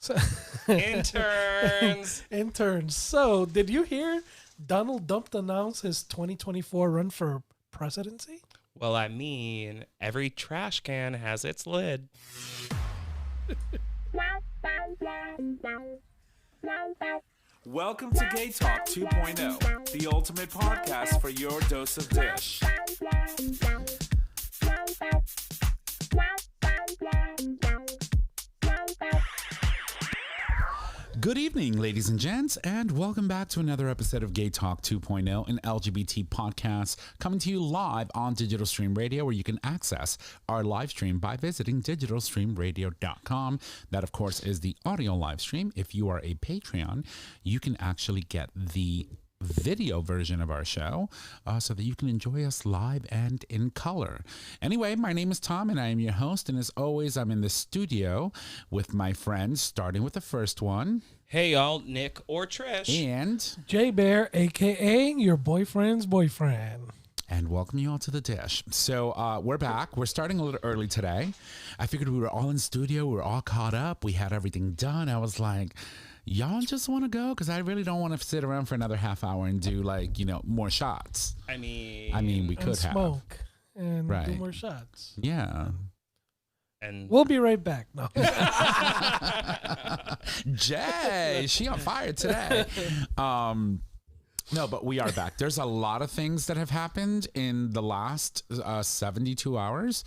So Interns. Interns. So, did you hear Donald Trump announce his 2024 run for presidency? Well, I mean, every trash can has its lid. Welcome to GayTalk 2.0, the ultimate podcast for your dose of dish. Good evening, ladies and gents, and welcome back to another episode of GayTalk 2.0, an LGBT podcast coming to you live on Digital Stream Radio, where you can access our live stream by visiting digitalstreamradio.com. That, of course, is the audio live stream. If you are a Patreon, you can actually get the video version of our show so that you can enjoy us live and in color. Anyway, my name is Tom and I am your host, and as always, I'm in the studio with my friends, starting with the first one. Hey, y'all, Nick or Trish. And J Bear, aka your boyfriend's boyfriend. And welcome you all to the dish. So we're back. We're starting a little early today. I figured we were all in studio. We were all caught up. We had everything done. I was like, y'all just want to go? Because I really don't want to sit around for another half hour and do more shots. I mean, we And could have. smoke and do Right. more shots. Yeah. and We'll be right back. No. Jay, she on fire today. No, but we are back. There's a lot of things that have happened in the last 72 hours.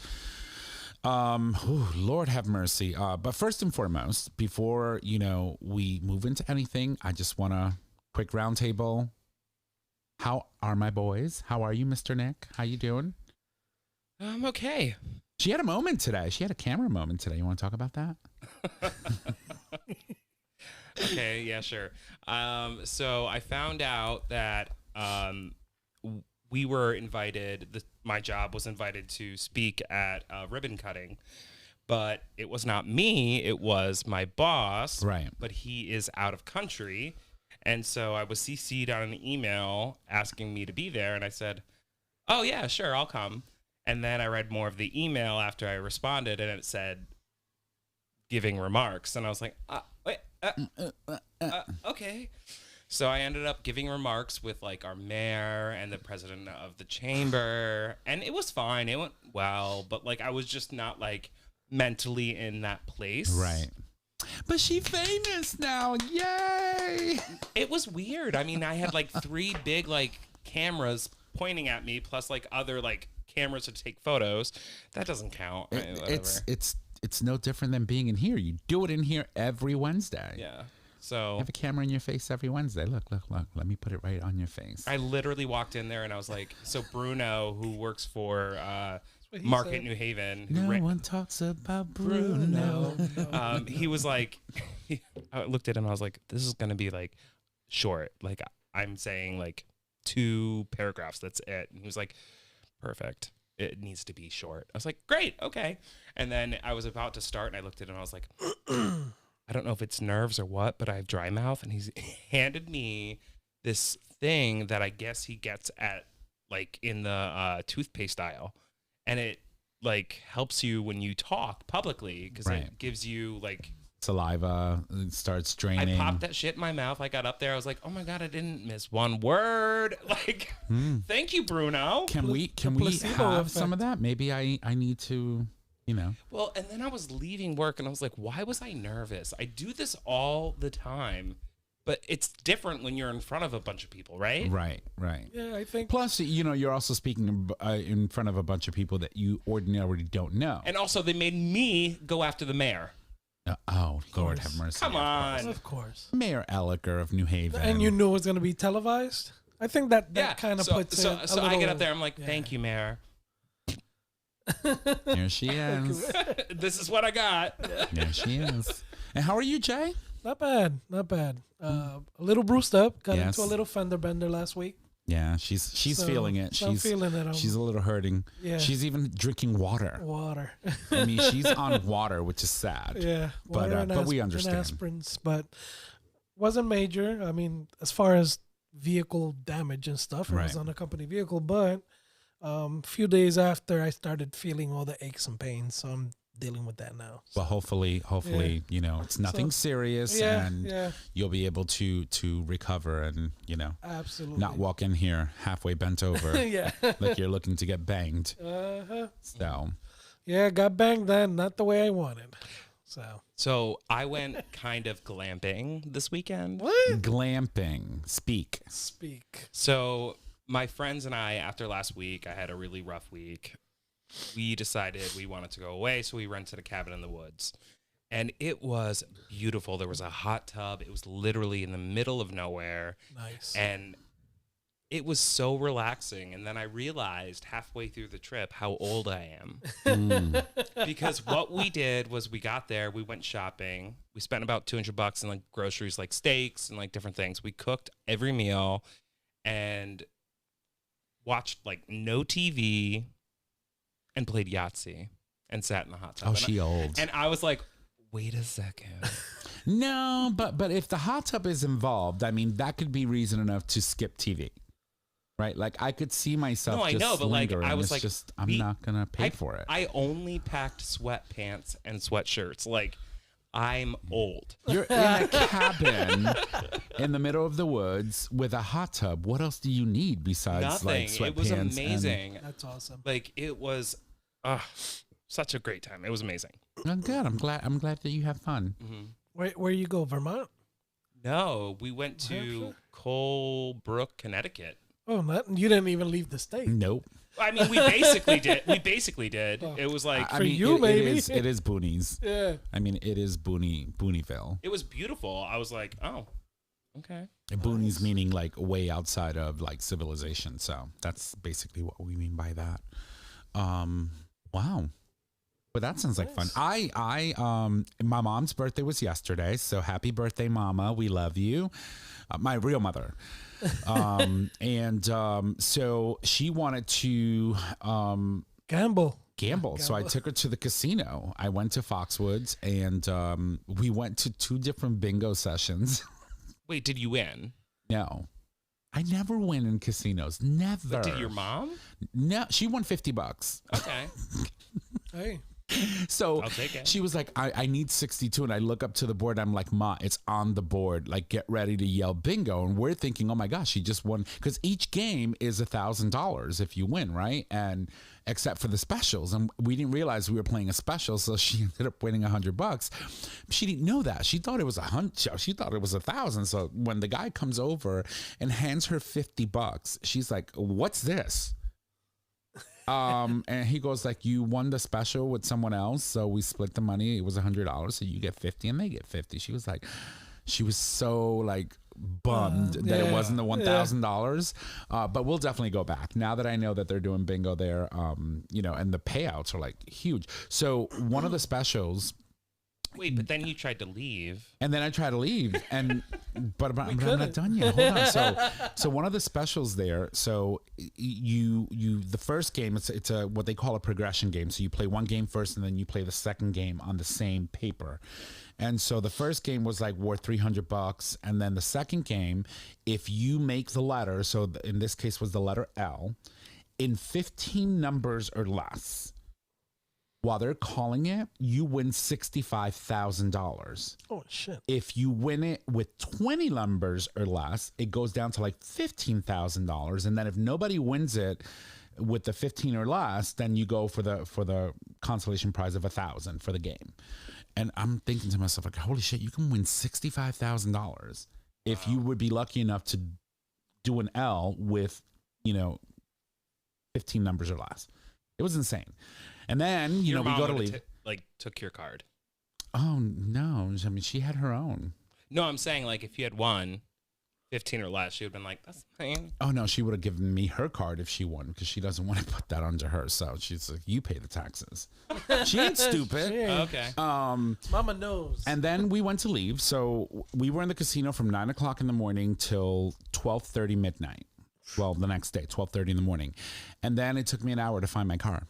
Lord have mercy. But first and foremost, before, we move into anything, I just want a quick roundtable. How are my boys? How are you, Mr. Nick? How you doing? I'm okay. She had a moment today. She had a camera moment today. You want to talk about that? Okay, yeah, sure. So I found out that we were invited, my job was invited to speak at ribbon cutting, but it was not me, it was my boss. Right. But he is out of country. And so I was CC'd on an email asking me to be there. And I said, oh, yeah, sure, I'll come. And then I read more of the email after I responded, and it said giving remarks. And I was like, okay. So I ended up giving remarks with like our mayor and the president of the chamber, and it was fine. It went well, but like I was just not like mentally in that place. Right. But she's famous now. Yay. It was weird. I mean, I had like 3 big like cameras pointing at me, plus like other like cameras to take photos. That doesn't count. It's no different than being in here. You do it in here every Wednesday. Yeah. So You have a camera in your face every Wednesday. Look. Let me put it right on your face. I literally walked in there and I was like, so Bruno, who works for what he Market said. New Haven, No one talks about Bruno. he was like, I looked at him, I was like, this is going to be like short. Like I'm saying like 2 paragraphs. That's it. And he was like, perfect. It needs to be short. I was like, great. Okay. And then I was about to start and I looked at him and I was like, I don't know if it's nerves or what, but I have dry mouth. And he's handed me this thing that I guess he gets at like in the toothpaste aisle. And it like helps you when you talk publicly because Right. it gives you like, Saliva starts draining. I popped that shit in my mouth. I got up there. I was like, oh my God, I didn't miss one word. Like, thank you, Bruno. Can we placebo have effect. some of that? Maybe I need to, Well, and then I was leaving work and I was like, why was I nervous? I do this all the time, but it's different when you're in front of a bunch of people, right? Right. Yeah, I think. Plus, you're also speaking in front of a bunch of people that you ordinarily don't know. And also, they made me go after the mayor. Lord have mercy. Come on. Of course. Mayor Elliker of New Haven. And you knew it was going to be televised? I think that kind of puts so, it a so I little- get up there. I'm like, thank you, mayor. Here she is. This is what I got. There she is. And how are you, Jay? Not bad. A little bruised up. Got Yes. into a little fender bender last week. Yeah, she's So- feeling it. so I'm feeling it. She's a little hurting. Yeah. She's even drinking water. Water. I mean, she's on water, which is sad. Yeah. But, Water and but we and understand. aspirins, but wasn't major. I mean, as far as vehicle damage and stuff, it was Right. on a company vehicle. But a few days after, I started feeling all the aches and pains. So I'm dealing with that now. Well, hopefully, it's nothing serious, and you'll be able to recover and absolutely not walk in here halfway bent over, like you're looking to get banged. So, got banged then, not the way I wanted. So I went kind of glamping this weekend. What? Glamping. Speak. So my friends and I, after last week, I had a really rough week. We decided we wanted to go away, so we rented a cabin in the woods. And it was beautiful. There was a hot tub. It was literally in the middle of nowhere. Nice. And it was so relaxing. And then I realized halfway through the trip how old I am. Because what we did was we got there, we went shopping. We spent about $200 in like groceries, like steaks and like different things. We cooked every meal and watched like no TV and played Yahtzee and sat in the hot tub. Oh, she old. And I was like, wait a second. No, but if the hot tub is involved, I mean, that could be reason enough to skip TV. Right? Like I could see myself. No, I know, but like I was like, I'm not gonna pay for it. I only packed sweatpants and sweatshirts. Like I'm old. You're in a cabin in the middle of the woods with a hot tub. What else do you need besides Nothing. like sweatpants? It was amazing. That's awesome. Like it was such a great time. It was amazing. Oh, good. I'm glad that you have fun. Mm-hmm. Where you go? Vermont? No, we went to Colebrook, Connecticut. Oh, you didn't even leave the state. Nope. I mean, we basically did. Oh. It was like I mean, you, maybe. It is boonies. Yeah. I mean, it is Boonieville. It was beautiful. I was like, oh, okay. And boonies meaning like way outside of like civilization. So that's basically what we mean by that. Wow. But that sounds like fun. My mom's birthday was yesterday, so happy birthday, Mama. We love you. My real mother. So she wanted to gamble. So I took her to the casino. I went to Foxwoods, and we went to 2 different bingo sessions. Wait, did you win? No. I never win in casinos. Never. But did your mom? No, she won $50. Okay. Hey. So I'll take it. She was like, I need 62. And I look up to the board. I'm like, Ma, it's on the board. Like, get ready to yell bingo. And we're thinking, oh my gosh, she just won. Because each game is $1,000 if you win, right? And except for the specials. And we didn't realize we were playing a special. So she ended up winning $100. She didn't know that. She thought it was she thought it was 1,000. So when the guy comes over and hands her $50, she's like, what's this? And he goes like, you won the special with someone else, so we split the money. It was $100, so you get 50 and they get 50. She was so like bummed that it wasn't the $1,000. But we'll definitely go back now that I know that they're doing bingo there. And the payouts are like huge. So one of the specials. Wait, but then you tried to leave. And then I tried to leave, but I'm not done yet. Hold on. So one of the specials there. So the first game, it's a what they call a progression game. So you play one game first, and then you play the second game on the same paper. And so the first game was like worth $300, and then the second game, if you make the letter, so in this case was the letter L, in 15 numbers or less. While they're calling it, you win $65,000. Oh, shit. If you win it with 20 numbers or less, it goes down to like $15,000. And then if nobody wins it with the 15 or less, then you go for the consolation prize of $1,000 for the game. And I'm thinking to myself, like, holy shit, you can win $65,000 if you would be lucky enough to do an L with, 15 numbers or less. It was insane. And then, we go to leave. Took your card. Oh, no. I mean, she had her own. No, I'm saying, like, if you had won 15 or less, she would have been like, that's fine. Oh, no, she would have given me her card if she won because she doesn't want to put that onto her. So she's like, you pay the taxes. She ain't stupid. Okay. Mama knows. And then we went to leave. So we were in the casino from 9 o'clock in the morning till 12:30 midnight. Well, the next day, 12:30 in the morning. And then it took me an hour to find my car.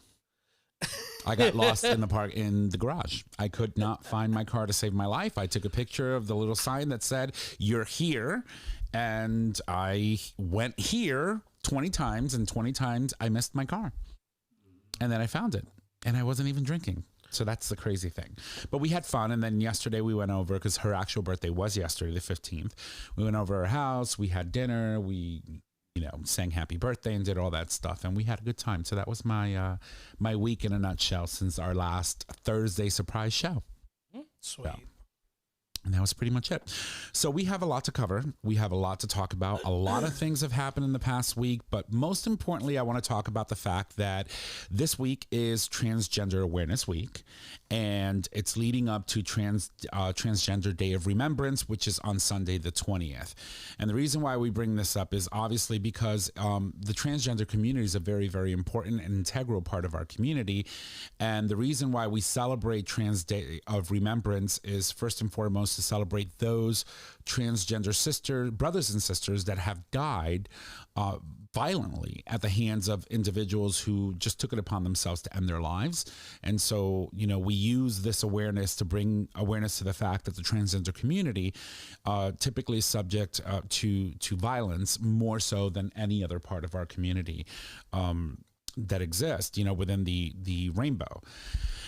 I got lost in the garage. I could not find my car to save my life. I took a picture of the little sign that said, "You're here." And I went here 20 times, and 20 times I missed my car. And then I found it, and I wasn't even drinking. So that's the crazy thing. But we had fun. And then yesterday we went over, because her actual birthday was yesterday, the 15th. We went over her house. We had dinner. We, sang happy birthday and did all that stuff. And we had a good time. So that was my my week in a nutshell since our last Thursday surprise show. Sweet. Yeah. And that was pretty much it. So we have a lot to cover. We have a lot to talk about. A lot of things have happened in the past week, but most importantly, I want to talk about the fact that this week is Transgender Awareness Week, and it's leading up to Transgender Day of Remembrance, which is on Sunday the 20th. And the reason why we bring this up is obviously because the transgender community is a very, very important and integral part of our community. And the reason why we celebrate Trans Day of Remembrance is first and foremost to celebrate those transgender brothers and sisters that have died violently at the hands of individuals who just took it upon themselves to end their lives. And so, we use this awareness to bring awareness to the fact that the transgender community typically is subject to violence more so than any other part of our community that exists, within the rainbow.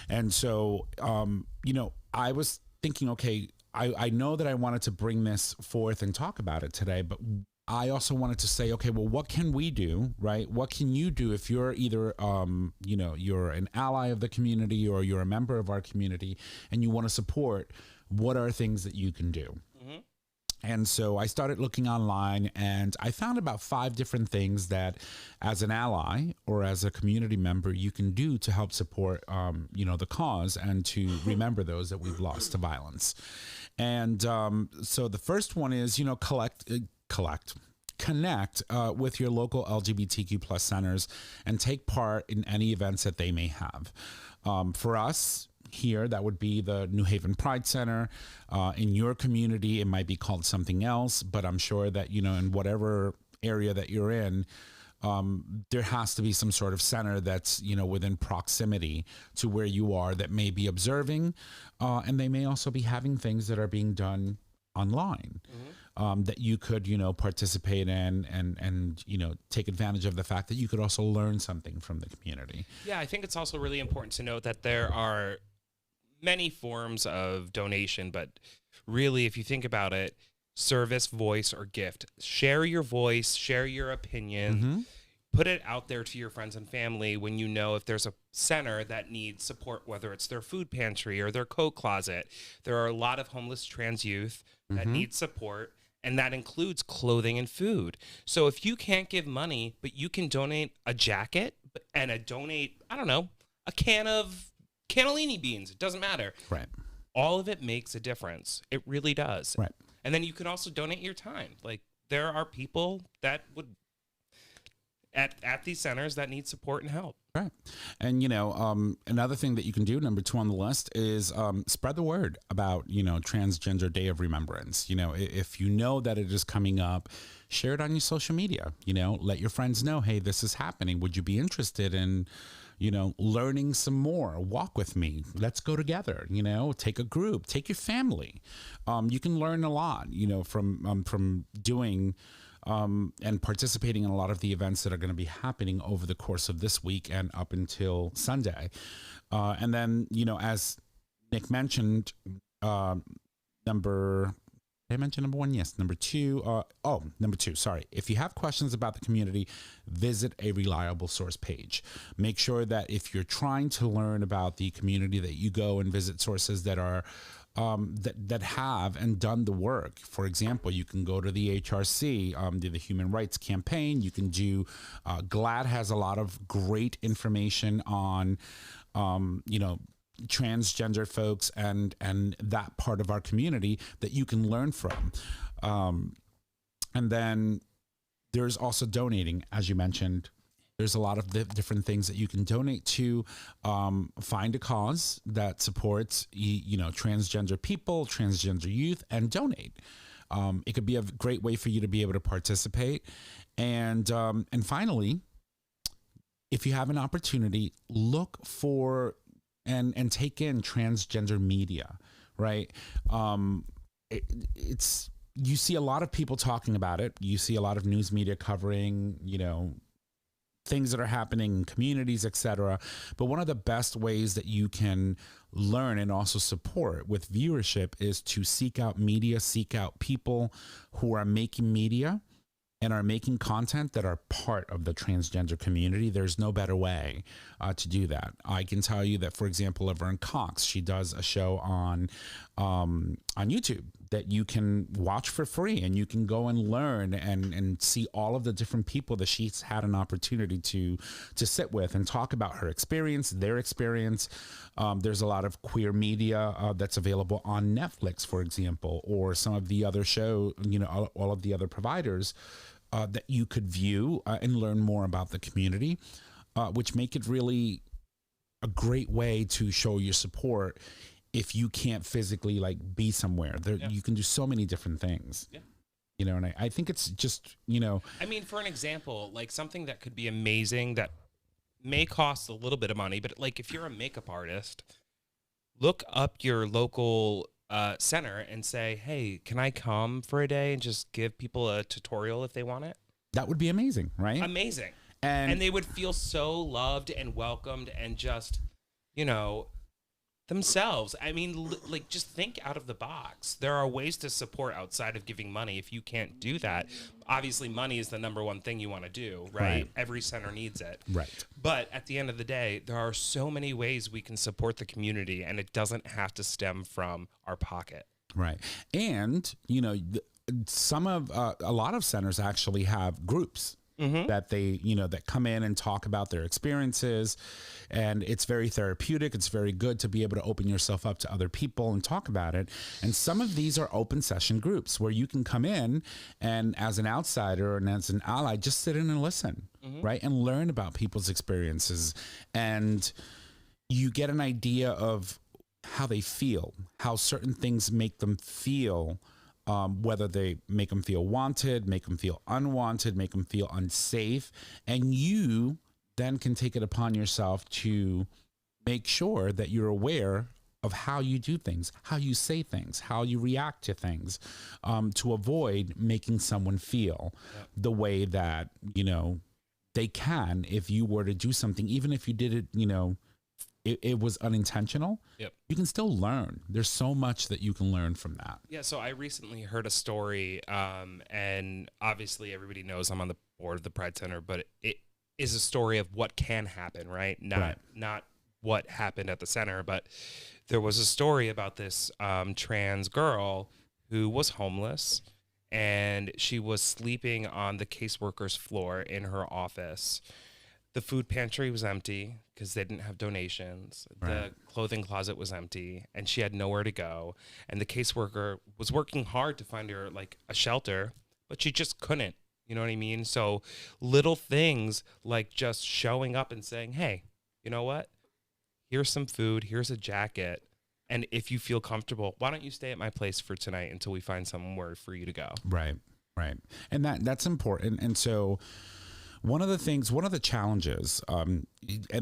And so, I was thinking, okay, I know that I wanted to bring this forth and talk about it today, but I also wanted to say, okay, well, what can we do, right? What can you do if you're either, you're an ally of the community or you're a member of our community and you want to support? What are things that you can do? Mm-hmm. And so I started looking online and I found about 5 different things that as an ally or as a community member, you can do to help support, the cause and to remember those that we've lost to violence. And so the first one is, connect with your local LGBTQ plus centers and take part in any events that they may have. For us here, that would be the New Haven Pride Center. In your community, it might be called something else, but I'm sure that, in whatever area that you're in, there has to be some sort of center that's, within proximity to where you are that may be observing. And they may also be having things that are being done online. Mm-hmm. That you could, participate in and, take advantage of the fact that you could also learn something from the community. Yeah, I think it's also really important to note that there are many forms of donation, but really, if you think about it, service, voice, or gift. Share your voice, share your opinion, mm-hmm. Put it out there to your friends and family when you know if there's a center that needs support, whether it's their food pantry or their co-closet. There are a lot of homeless trans youth that mm-hmm. need support, and that includes clothing and food. So if you can't give money, but you can donate a jacket and a can of cannellini beans, it doesn't matter. Right. All of it makes a difference. It really does. Right. And then you can also donate your time. Like, there are people that would at these centers that need support and help. Right. And, another thing that you can do, number 2 on the list, is spread the word about, Transgender Day of Remembrance. If you know that it is coming up, share it on your social media. Let your friends know, hey, this is happening. Would you be interested in, learning some more? Walk with me. Let's go together. Take a group, take your family. You can learn a lot, from doing and participating in a lot of the events that are going to be happening over the course of this week and up until Sunday. And then, as Nick mentioned, number 1? Yes. Number 2. Number 2. Sorry. If you have questions about the community, visit a reliable source page. Make sure that if you're trying to learn about the community, that you go and visit sources that are that have and done the work. For example, you can go to the HRC, do the Human Rights Campaign. You can do, GLAAD has a lot of great information on, transgender folks and that part of our community that you can learn from. And then there's also donating, as you mentioned. There's a lot of different things that you can donate to. Find a cause that supports, transgender people, transgender youth, and donate. It could be a great way for you to be able to participate. And finally, if you have an opportunity, look for and take in transgender media, right? It's you see a lot of people talking about it. You see a lot of news media covering, things that are happening in communities, etc. But one of the best ways that you can learn and also support with viewership is to seek out media, seek out people who are making media and are making content that are part of the transgender community. There's no better way to do that. I can tell you that, for example, Laverne Cox, she does a show on YouTube that you can watch for free, and you can go and learn and see all of the different people that she's had an opportunity to sit with and talk about her experience, their experience. There's a lot of queer media that's available on Netflix, for example, or some of the other all of the other providers that you could view and learn more about the community, which make it really a great way to show your support if you can't physically be somewhere. You can do so many different things. Yeah. And I think it's just, I mean, for an example, something that could be amazing that may cost a little bit of money, but if you're a makeup artist, look up your local center and say, hey, can I come for a day and just give people a tutorial if they want it? That would be amazing, right? Amazing. And they would feel so loved and welcomed and just, themselves. I mean, just think out of the box. There are ways to support outside of giving money. If you can't do that, obviously money is the number one thing you want to do, right? Every center needs it. Right. But at the end of the day, there are so many ways we can support the community, and it doesn't have to stem from our pocket. Right. And, a lot of centers actually have groups. Mm-hmm. That they, that come in and talk about their experiences, and it's very therapeutic. It's very good to be able to open yourself up to other people and talk about it. And some of these are open session groups where you can come in and, as an outsider and as an ally, just sit in and listen, right, and learn about people's experiences, and you get an idea of how they feel, how certain things make them feel. Whether they make them feel wanted, make them feel unwanted, make them feel unsafe. And you then can take it upon yourself to make sure that you're aware of how you do things, how you say things, how you react to things, to avoid making someone feel the way that, they can if you were to do something, even if you did it, it was unintentional. Yep. You can still learn. There's so much that you can learn from that. Yeah. So I recently heard a story, and obviously everybody knows I'm on the board of the Pride Center, but it is a story of what can happen, right? Not what happened at the center, but there was a story about this trans girl who was homeless, and she was sleeping on the caseworker's floor in her office. The food pantry was empty because they didn't have donations. Right. The clothing closet was empty, and she had nowhere to go. And the caseworker was working hard to find her a shelter, but she just couldn't. You know what I mean? So little things like just showing up and saying, hey, you know what? Here's some food. Here's a jacket. And if you feel comfortable, why don't you stay at my place for tonight until we find somewhere for you to go? Right. And that's important. And so one of the challenges, and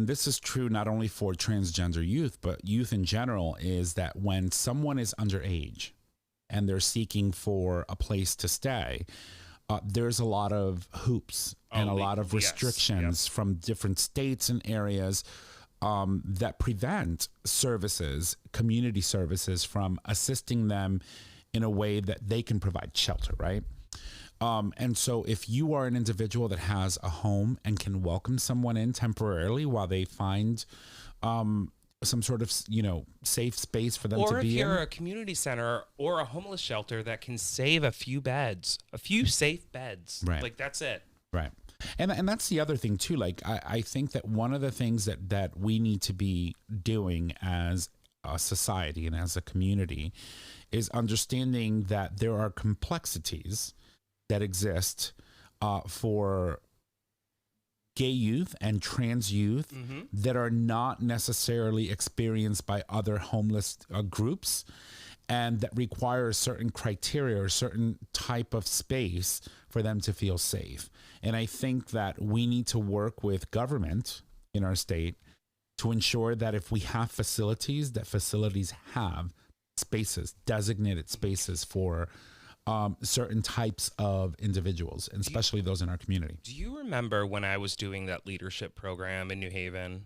this is true not only for transgender youth, but youth in general, is that when someone is underage and they're seeking for a place to stay, there's a lot of hoops and a lot of restrictions from different states and areas that prevent community services from assisting them in a way that they can provide shelter, right? And so if you are an individual that has a home and can welcome someone in temporarily while they find some sort of, safe space for them to be in. Or if you're a community center or a homeless shelter that can save a few safe beds. Right. That's it. Right. And that's the other thing too. I think that one of the things that we need to be doing as a society and as a community is understanding that there are complexities that exist for gay youth and trans youth that are not necessarily experienced by other homeless groups, and that require a certain criteria or certain type of space for them to feel safe. And I think that we need to work with government in our state to ensure that if we have facilities, that facilities have spaces, designated spaces for certain types of individuals, and especially those in our community. Do you remember when I was doing that leadership program in New Haven?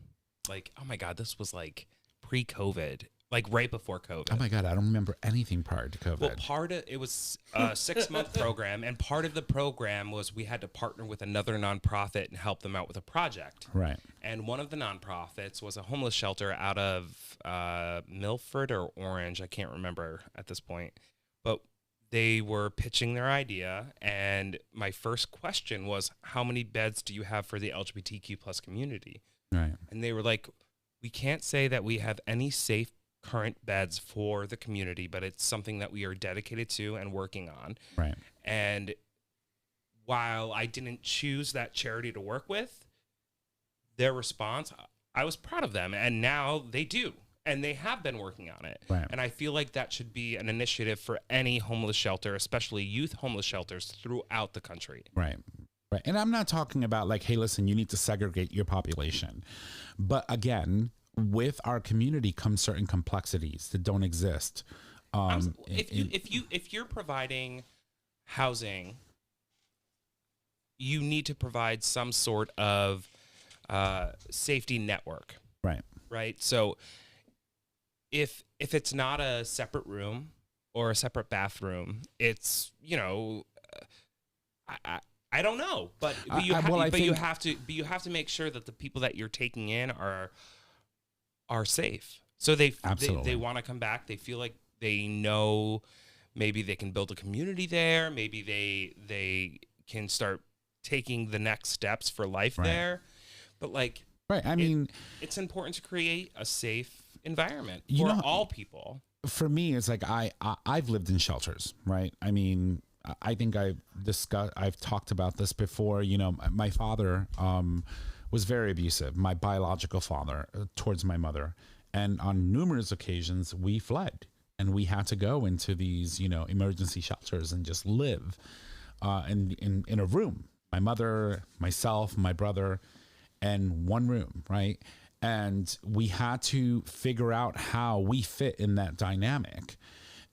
Like, oh my God, this was like pre-COVID, like right before COVID. Oh my God, I don't remember anything prior to COVID. Well, it was a 6-month program, and part of the program was we had to partner with another nonprofit and help them out with a project. Right. And one of the nonprofits was a homeless shelter out of Milford or Orange. I can't remember at this point. But they were pitching their idea, and my first question was, how many beds do you have for the LGBTQ plus community? Right. And they were like, we can't say that we have any safe current beds for the community, but it's something that we are dedicated to and working on. Right. And while I didn't choose that charity to work with, their response, I was proud of them. And now they do. And they have been working on it. Right. And I feel like that should be an initiative for any homeless shelter, especially youth homeless shelters throughout the country. Right. Right. And I'm not talking about like, hey, listen, you need to segregate your population. But again, with our community comes certain complexities that don't exist. If you're providing housing, you need to provide some sort of safety network. Right. Right. So if it's not a separate room or a separate bathroom, it's, I don't know, but you have to make sure that the people that you're taking in are safe. So they want to come back. They feel like they know maybe they can build a community there. Maybe they can start taking the next steps for life there. But like, right. I mean, it's important to create a safe environment for all people. For me, it's like I've lived in shelters, right? I mean, I think I've talked about this before. My father was very abusive, my biological father, towards my mother. And on numerous occasions, we fled and we had to go into these, emergency shelters and just live in a room. My mother, myself, my brother, and one room, right? And we had to figure out how we fit in that dynamic.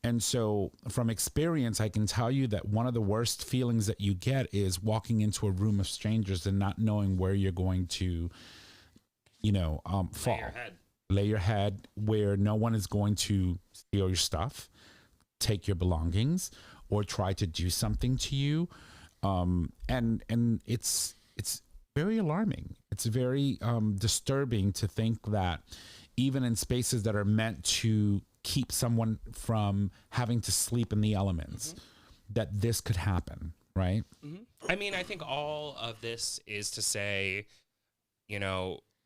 And so from experience, I can tell you that one of the worst feelings that you get is walking into a room of strangers and not knowing where you're going to, fall. Lay your head, where no one is going to steal your stuff, take your belongings, or try to do something to you. And it's very alarming. It's very disturbing to think that even in spaces that are meant to keep someone from having to sleep in the elements, that this could happen, right? I mean, I think all of this is to say,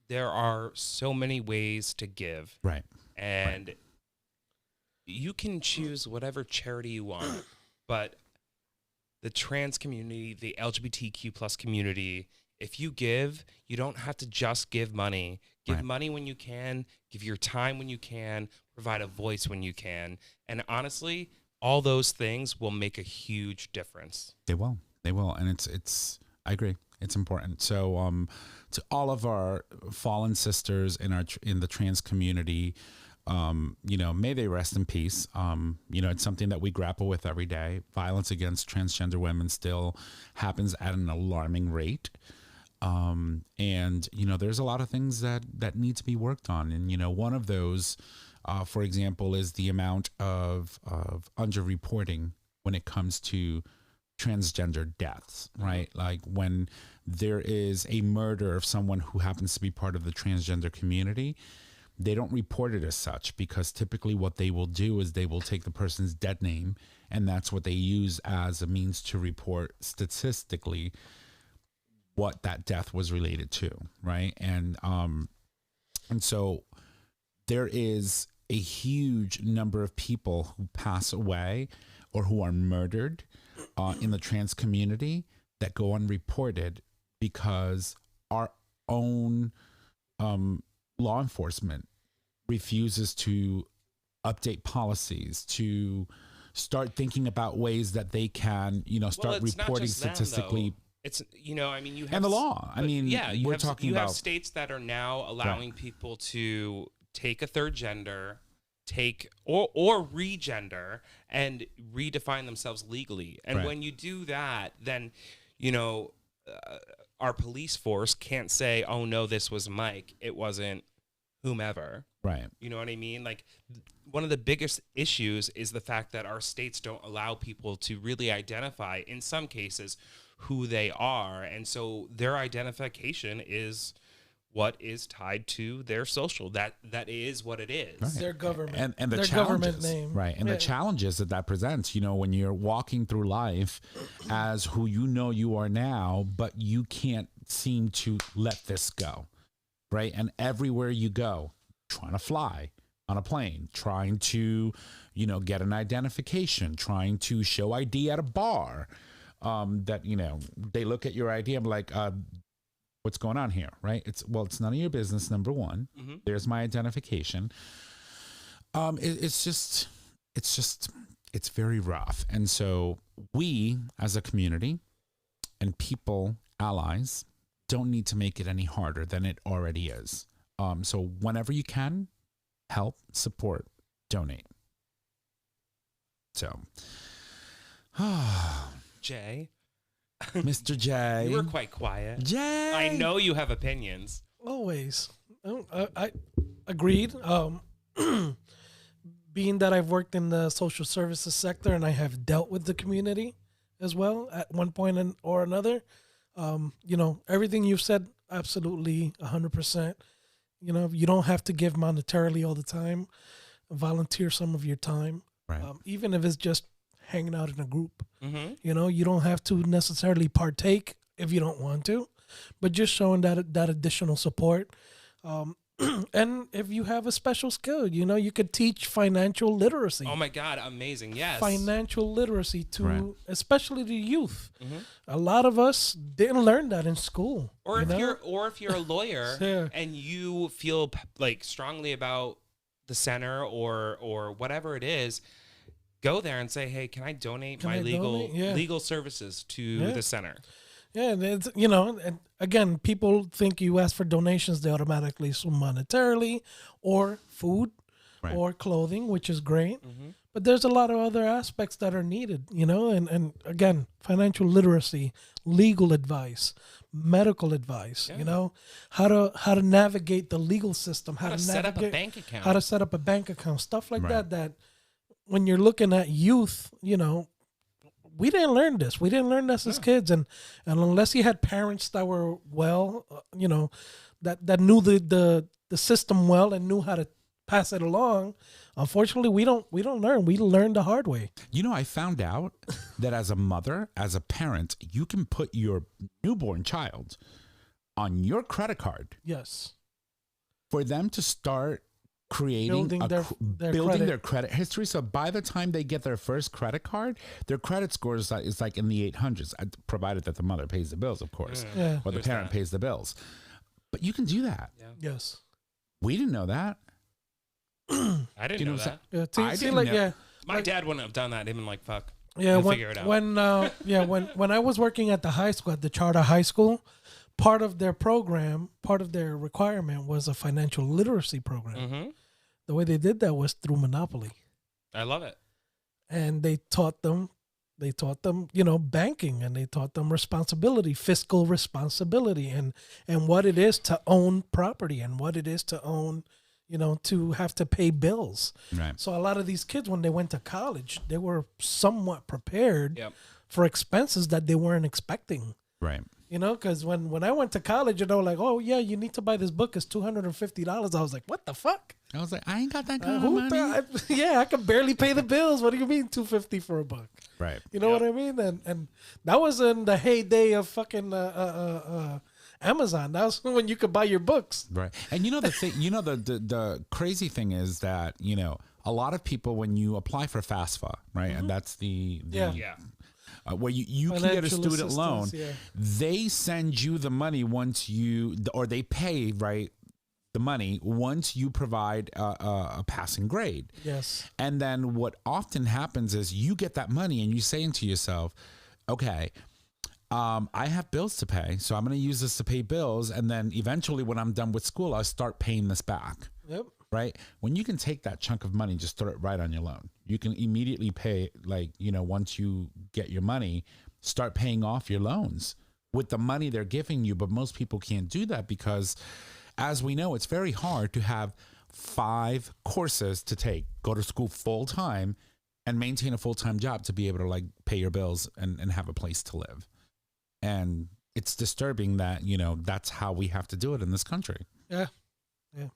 there are so many ways to give. Right. And you can choose whatever charity you want, but the trans community, the LGBTQ plus community, if you give, you don't have to just give money. Give money when you can, give your time when you can, provide a voice when you can. And honestly, all those things will make a huge difference. They will. And it's I agree. It's important. So to all of our fallen sisters in the trans community, may they rest in peace. It's something that we grapple with every day. Violence against transgender women still happens at an alarming rate. And there's a lot of things that need to be worked on. And, one of those, for example, is the amount of underreporting when it comes to transgender deaths, right? Like when there is a murder of someone who happens to be part of the transgender community, they don't report it as such, because typically what they will do is they will take the person's dead name, and that's what they use as a means to report statistically what that death was related to, right? And so there is a huge number of people who pass away or who are murdered in the trans community that go unreported because our own law enforcement refuses to update policies, to start thinking about ways that they can, start reporting statistically. It's, you have... And the law. You have states that are now allowing people to take a third gender take or regender and redefine themselves legally. And Right. when you do that, then, you know, our police force can't say, oh, no, this was Mike. It wasn't whomever. Right. You know what I mean? Like, one of the biggest issues is the fact that our states don't allow people to really identify, in some cases, who they are. And so their identification is what is tied to their social. That is what it is. Right. Their government. And the their challenges, government name. right? And the challenges that presents, you know, when you're walking through life as who you know you are now, but you can't seem to let this go, right? And everywhere you go, trying to fly on a plane, trying to, you know, get an identification, trying to show ID at a bar, that, you know, they look at your ID, I'm like, what's going on here, right? It's none of your business. Number one, there's my identification. It's very rough. And so we as a community and people, allies, don't need to make it any harder than it already is. So whenever you can, help, support, donate. So, Jay, Mr. J. you were quite quiet. Jay. I know you have opinions. Always. I agreed. Being that I've worked in the social services sector and I have dealt with the community as well at one point or another, you know, everything you've said, absolutely 100%. You know, you don't have to give monetarily all the time. Volunteer some of your time, Right. even if it's just hanging out in a group. Mm-hmm. You know, you don't have to necessarily partake if you don't want to, but just showing that additional support. And if you have a special skill, you know, you could teach financial literacy. Oh my God, amazing! Yes, Financial literacy to Right. especially the youth. Mhm. A lot of us didn't learn that in school. Or you if you're a lawyer Yeah. and you feel like strongly about the center or whatever it is, go there and say, hey, can I donate Can my I donate? Yeah. legal services to Yeah. the center? Yeah, and it's, you know, and again, people think you ask for donations, they automatically assume monetarily or food Right. or clothing, which is great. Mhm. But there's a lot of other aspects that are needed, you know, and again, financial literacy, legal advice, medical advice, Yeah. you know, how to navigate the legal system, How to set up a bank account. how to set up a bank account, stuff like Right. that when you're looking at youth, you know, we didn't learn this. We didn't learn this as kids, and unless you had parents that were well, you know, that knew the system well and knew how to pass it along. Unfortunately, we don't learn. We learn the hard way. You know, I found out that as a mother, as a parent, you can put your newborn child on your credit card Yes, for them to start creating Building their building credit. their credit history. So by the time they get their first credit card, their credit score is like in the 800s, provided that the mother pays the bills, of course, yeah, or the There's parent that. pays the bills. But you can do that. yes, We didn't know that. I didn't You know know what I'm that. yeah. I See, didn't like know- yeah. My dad wouldn't have done that. He'd been like, fuck. Yeah, We'll when figure it out. when I was working at the high school, at the charter high school, part of their program, part of their requirement was a financial literacy program. Mm-hmm. The way they did that was through Monopoly, I love it. and they taught them, you know, banking, and they taught them responsibility, fiscal responsibility, and what it is to own property, and what it is to own, you know, to have to pay bills. Right. So a lot of these kids, when they went to college, they were somewhat prepared Yep. for expenses that they weren't expecting. Right. You know, because when I went to college, you know, like, oh yeah, you need to buy this book. It's $250. I was like, what the fuck? I was like, I ain't got that kind of Who money. yeah, I can barely pay the bills. What do you mean $250 for a book? Right. You know Yep. what I mean? And that was in the heyday of fucking Amazon. That was when you could buy your books. Right. And you know the thing, you know the crazy thing is that, you know, a lot of people when you apply for FAFSA, right? And that's the Yeah. Yeah. where you can get a Financial student loan. assistance, yeah. They send you the money once or they pay, right, the money once you provide a passing grade. Yes. And then what often happens is you get that money and you saying to yourself, okay, I have bills to pay, so I'm going to use this to pay bills. And then eventually when I'm done with school, I'll start paying this back. Yep. right? When you can take that chunk of money, just throw it right on your loan. You can immediately pay, like, once you get your money, start paying off your loans with the money they're giving you. But most people can't do that because, as we know, it's very hard to have 5 courses to take, go to school full time, and maintain a full time job to be able to like pay your bills and have a place to live. And it's disturbing that, that's how we have to do it in this country. Yeah. Yeah.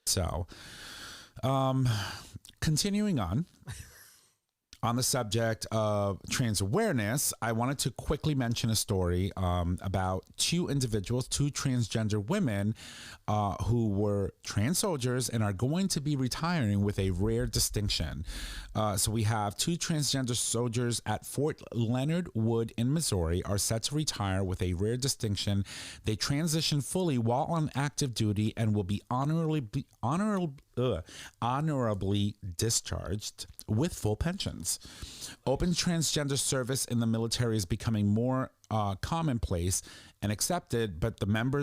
So, continuing on the subject of trans awareness, I wanted to quickly mention a story about 2 individuals, 2 transgender women who were trans soldiers and are going to be retiring with a rare distinction. So we have 2 transgender soldiers at Fort Leonard Wood in Missouri are set to retire with a rare distinction. They transition fully while on active duty and will be honorably discharged with full pensions. Open transgender service in the military is becoming more commonplace and accepted, but the number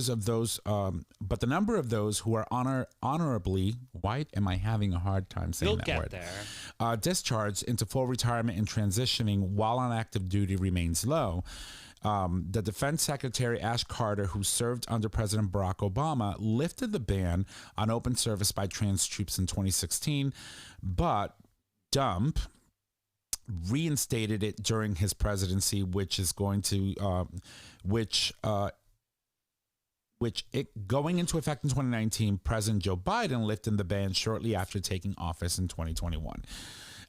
of those who are honorably, why am I having a hard time saying that word? There. Discharged into full retirement and transitioning while on active duty remains low. The Defense Secretary Ash Carter, who served under President Barack Obama, lifted the ban on open service by trans troops in 2016, but Dump reinstated it during his presidency, which is going to, going into effect in 2019. President Joe Biden lifted the ban shortly after taking office in 2021.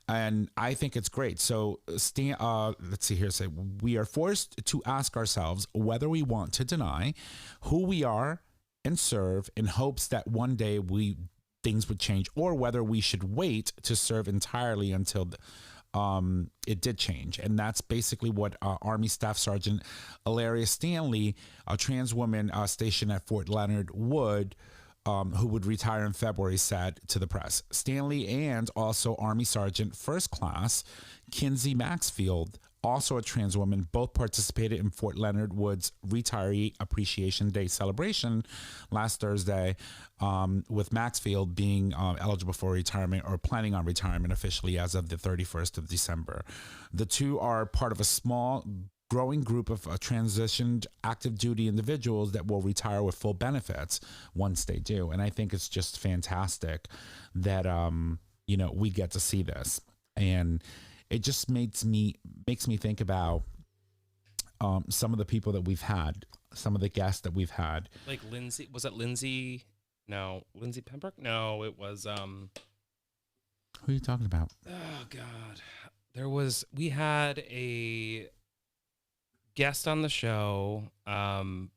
And I think it's great. So let's see here. Say we are forced to ask ourselves whether we want to deny who we are and serve in hopes that one day things would change, or whether we should wait to serve entirely until it did change. And that's basically what Army Staff Sergeant Ilaria Stanley, a trans woman stationed at Fort Leonard Wood, who would retire in February, said to the press. Stanley and also Army Sergeant First Class Kinsey Maxfield, also a trans woman, both participated in Fort Leonard Wood's Retiree Appreciation Day celebration last Thursday, with Maxfield being eligible for retirement or planning on retirement officially as of the 31st of December. The 2 are part of a small growing group of transitioned active duty individuals that will retire with full benefits once they do. And I think it's just fantastic that, we get to see this. And it just makes me think about some of the people that we've had, some of the guests that we've had. Like Lindsay, was it Lindsay? No, Lindsay Pembroke? No, it was Who are you talking about? Oh God. We had a guest on the show, and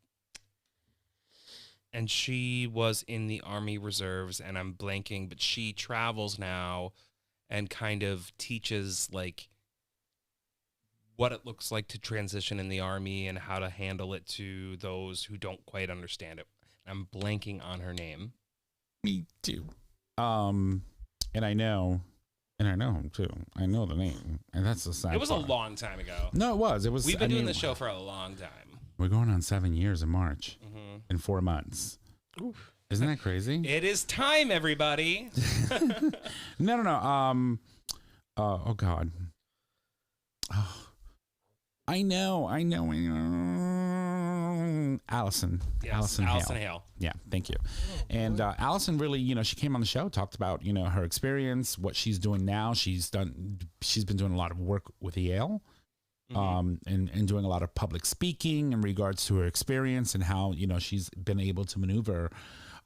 she was in the Army Reserves, and I'm blanking, but she travels now and kind of teaches like what it looks like to transition in the Army and how to handle it to those who don't quite understand it. I'm blanking on her name. Me too. And I know him too. I know the name, and that's the sad It was part. a long time ago. No, it was. We've been doing this show for a long time. We're going on 7 years in March in 4 months. Oof. Isn't that crazy? It is time, everybody. No. Oh God. Oh, I know. Allison. Yes, Allison Hale. Yeah, thank you. And Allison really, she came on the show, talked about, her experience, what she's doing now. She's been doing a lot of work with Yale, and doing a lot of public speaking in regards to her experience and how, she's been able to maneuver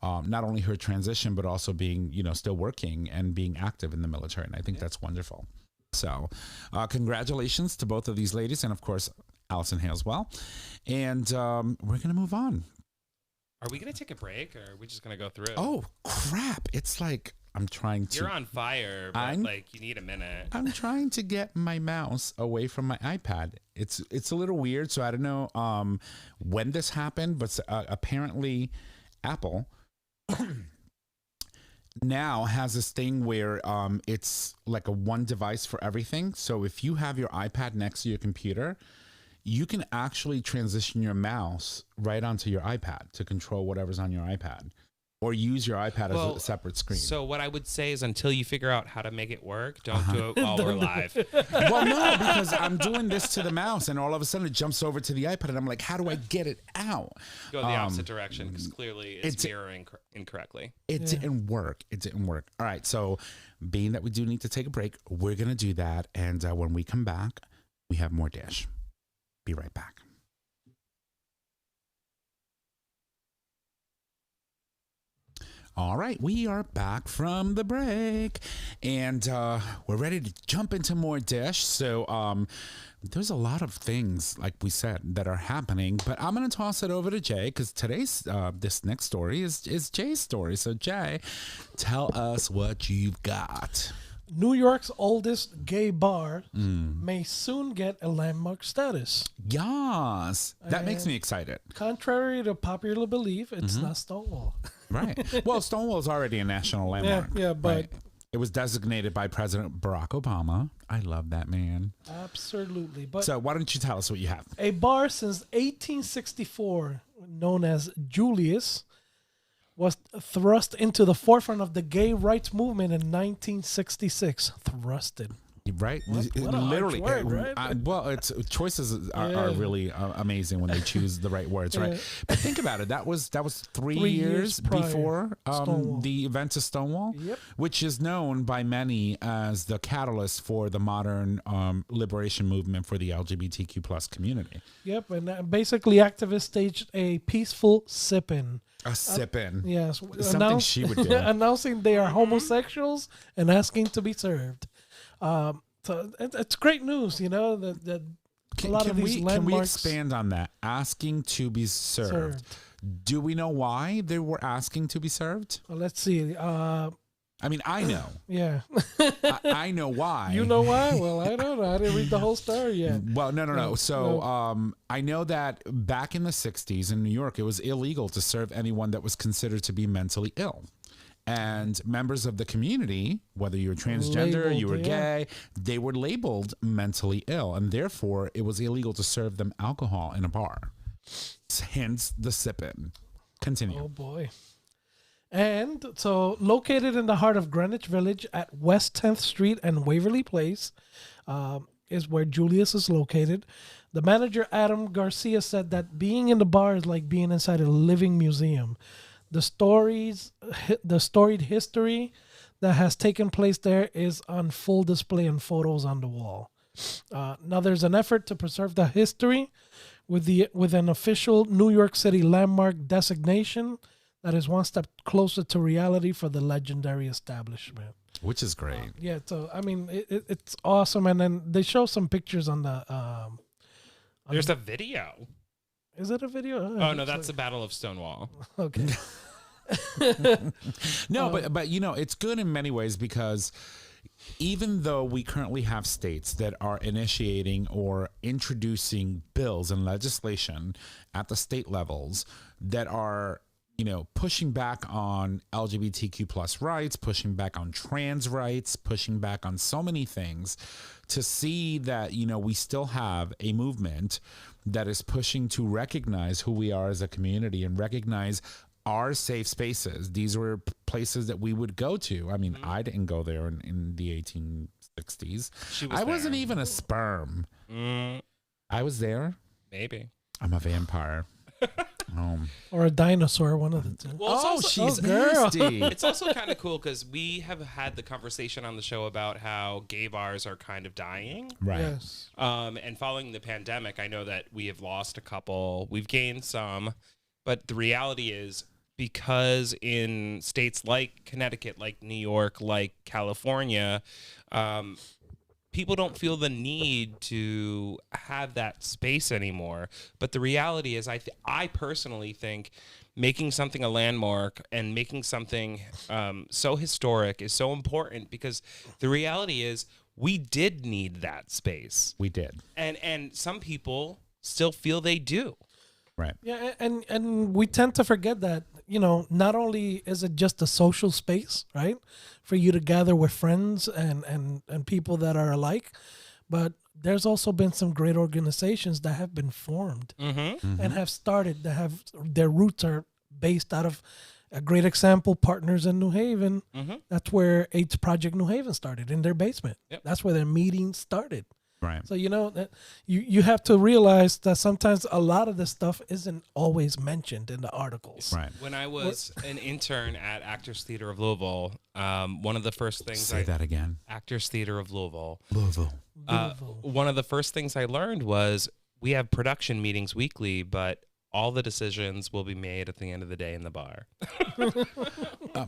not only her transition, but also being, still working and being active in the military. And I think that's wonderful. So congratulations to both of these ladies. And of course, Allison Hale as well. And we're going to move on. Are we going to take a break, or are we just going to go through? Oh, crap. It's like I'm trying to... You're on fire, but you need a minute. I'm trying to get my mouse away from my iPad. It's a little weird, so I don't know when this happened, but apparently Apple now has this thing where it's like a one device for everything. So if you have your iPad next to your computer, you can actually transition your mouse right onto your iPad to control whatever's on your iPad. or use your iPad as Well, a separate screen. So what I would say is until you figure out how to make it work, don't do it while we're live. Well, no, because I'm doing this to the mouse, and all of a sudden it jumps over to the iPad, and I'm like, how do I get it out? Go the opposite direction because clearly it's mirroring incorrectly. It didn't work. It didn't work. All right, so being that we do need to take a break, we're going to do that. And when we come back, we have more Dish. Be right back. All right, we are back from the break, and we're ready to jump into more Dish. So there's a lot of things, like we said, that are happening, but I'm going to toss it over to Jay because today's this next story is Jay's story. So Jay, tell us what you've got. New York's oldest gay bar may soon get a landmark status. Yes, that makes me excited. Contrary to popular belief, it's not Stonewall. Right. Well, Stonewall's already a national landmark. Yeah, but right? It was designated by President Barack Obama. I love that man. Absolutely. But So why don't you tell us what you have? a bar since 1864, known as Julius, was thrust into the forefront of the gay rights movement in 1966. Thrusted. Right? What a Literally. harsh word, right? Well, it's choices are really amazing when they choose the right words, right? But think about it. That was 3 years prior. before Stonewall. the event of Stonewall, Yep. which is known by many as the catalyst for the modern liberation movement for the LGBTQ plus community. Yep, and basically activists staged a peaceful sip-in. A sip-in. Yes. Something she would do. Announcing they are homosexuals and asking to be served. So it's great news, you know, that a lot of these can landmarks. we expand on that? Asking to be served. Do we know why they were asking to be served? Well, let's see. I mean, I know. Yeah. I know why. You know why? Well, I don't know. I didn't read the whole story yet. Well, no. No, So I know that back in the 60s in New York, it was illegal to serve anyone that was considered to be mentally ill. And members of the community, whether you were transgender, Labeled, you were yeah. gay, they were labeled mentally ill. And therefore, it was illegal to serve them alcohol in a bar. Hence the sip-in. Continue. Oh, boy. And so located in the heart of Greenwich Village at West 10th Street and Waverly Place is where Julius is located. The manager, Adam Garcia, said that being in the bar is like being inside a living museum. The storied history that has taken place there is on full display in photos on the wall. Now there's an effort to preserve the history with an official New York City landmark designation that is one step closer to reality for the legendary establishment. Which is great. Yeah, so I mean it's awesome, and then they show some pictures on the. There's a video. Is it a video? Oh no, that's the Battle of Stonewall. Okay. No, but you know, it's good in many ways because even though we currently have states that are initiating or introducing bills and legislation at the state levels that are, you know, pushing back on LGBTQ plus rights, pushing back on trans rights, pushing back on so many things, to see that, you know, we still have a movement that is pushing to recognize who we are as a community and recognize our safe spaces. These were places that we would go to. I mean, I didn't go there in the 1860s. I wasn't even a sperm. I was there. Maybe. I'm a vampire. Or a dinosaur, one of the two. Well, she's girl. nasty. It's also kind of cool because we have had the conversation on the show about how gay bars are kind of dying. Right. Yes. And following the pandemic, I know that we have lost a couple. We've gained some. But the reality is, because in states like Connecticut, like New York, like California, people don't feel the need to have that space anymore. But the reality is, I personally think making something a landmark and making something so historic is so important, because the reality is we did need that space. We did. And some people still feel they do. Right. Yeah, and we tend to forget that, you know, not only is it just a social space, right, for you to gather with friends and people that are alike, but there's also been some great organizations that have been formed and have started, that have their roots are based out of A great example, Partners in New Haven. Mm-hmm. That's where AIDS Project New Haven started, in their basement. Yep. That's where their meetings started. Right. So, that you have to realize that sometimes a lot of this stuff isn't always mentioned in the articles. Right. When I was an intern at Actors Theater of Louisville, one of the first things Say that again. Actors Theater of Louisville. Louisville. One of the first things I learned was we have production meetings weekly, but all the decisions will be made at the end of the day in the bar.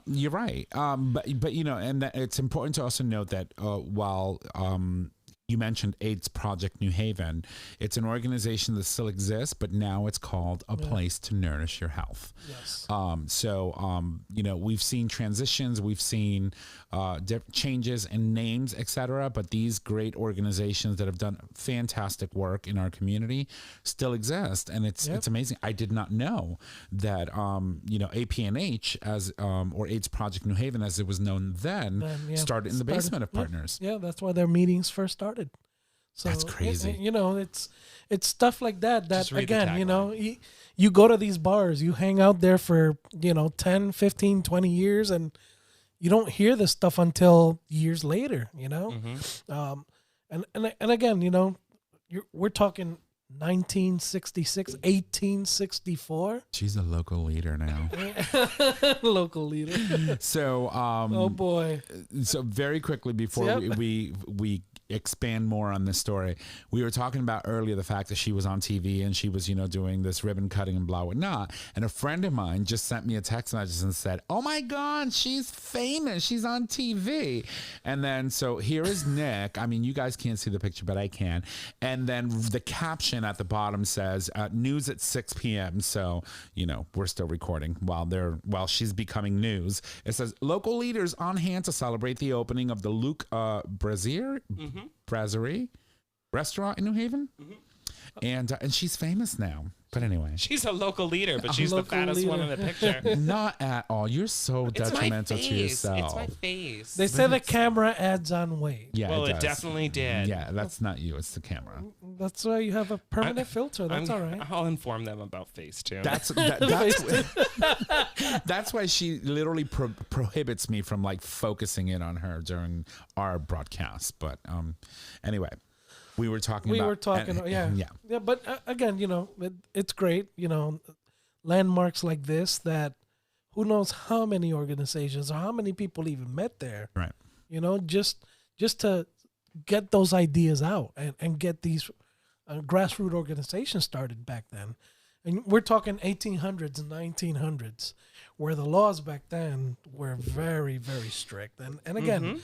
You're right. But and that it's important to also note that while you mentioned AIDS Project New Haven, it's an organization that still exists, but now it's called A Place to Nourish Your Health. Yes. We've seen transitions, we've seen changes in names, etc. But these great organizations that have done fantastic work in our community still exist, and it's amazing. I did not know that APNH or AIDS Project New Haven, as it was known then, started in the basement of Partners. Yeah, that's why their meetings first started. So that's crazy. It's stuff like that. That read the again, you go to these bars, you hang out there for 10, 15, 20 years, and you don't hear this stuff until years later. Mm-hmm. And again, we're talking 1966, 1864. She's a local leader now. Local leader. So, oh boy. So very quickly before we expand more on this story, we were talking about earlier the fact that she was on TV and she was, doing this ribbon cutting and blah, whatnot. And a friend of mine just sent me a text message and said, "Oh my God, she's famous. She's on TV." And then, so here is Nick. I mean, you guys can't see the picture, but I can. And then the caption at the bottom says, "News at 6 p.m." So, we're still recording while she's becoming news. It says, "Local leaders on hand to celebrate the opening of the Luke Brasserie restaurant in New Haven." And she's famous now. But anyway, she's a local leader, but she's the fattest one in the picture. Not at all. You're so detrimental to yourself. It's my face. They say the camera adds on weight. Yeah, well, it definitely did. Yeah, that's not you. It's the camera. That's why you have a permanent filter. That's all right. I'll inform them about Facetune. That's why she literally prohibits me from focusing in on her during our broadcast. But anyway. We were talking. Yeah. But again, it's great. Landmarks like this that who knows how many organizations or how many people even met there. Right. Just to get those ideas out and get these grassroots organizations started back then. And we're talking 1800s and 1900s, where the laws back then were very, very strict. And again.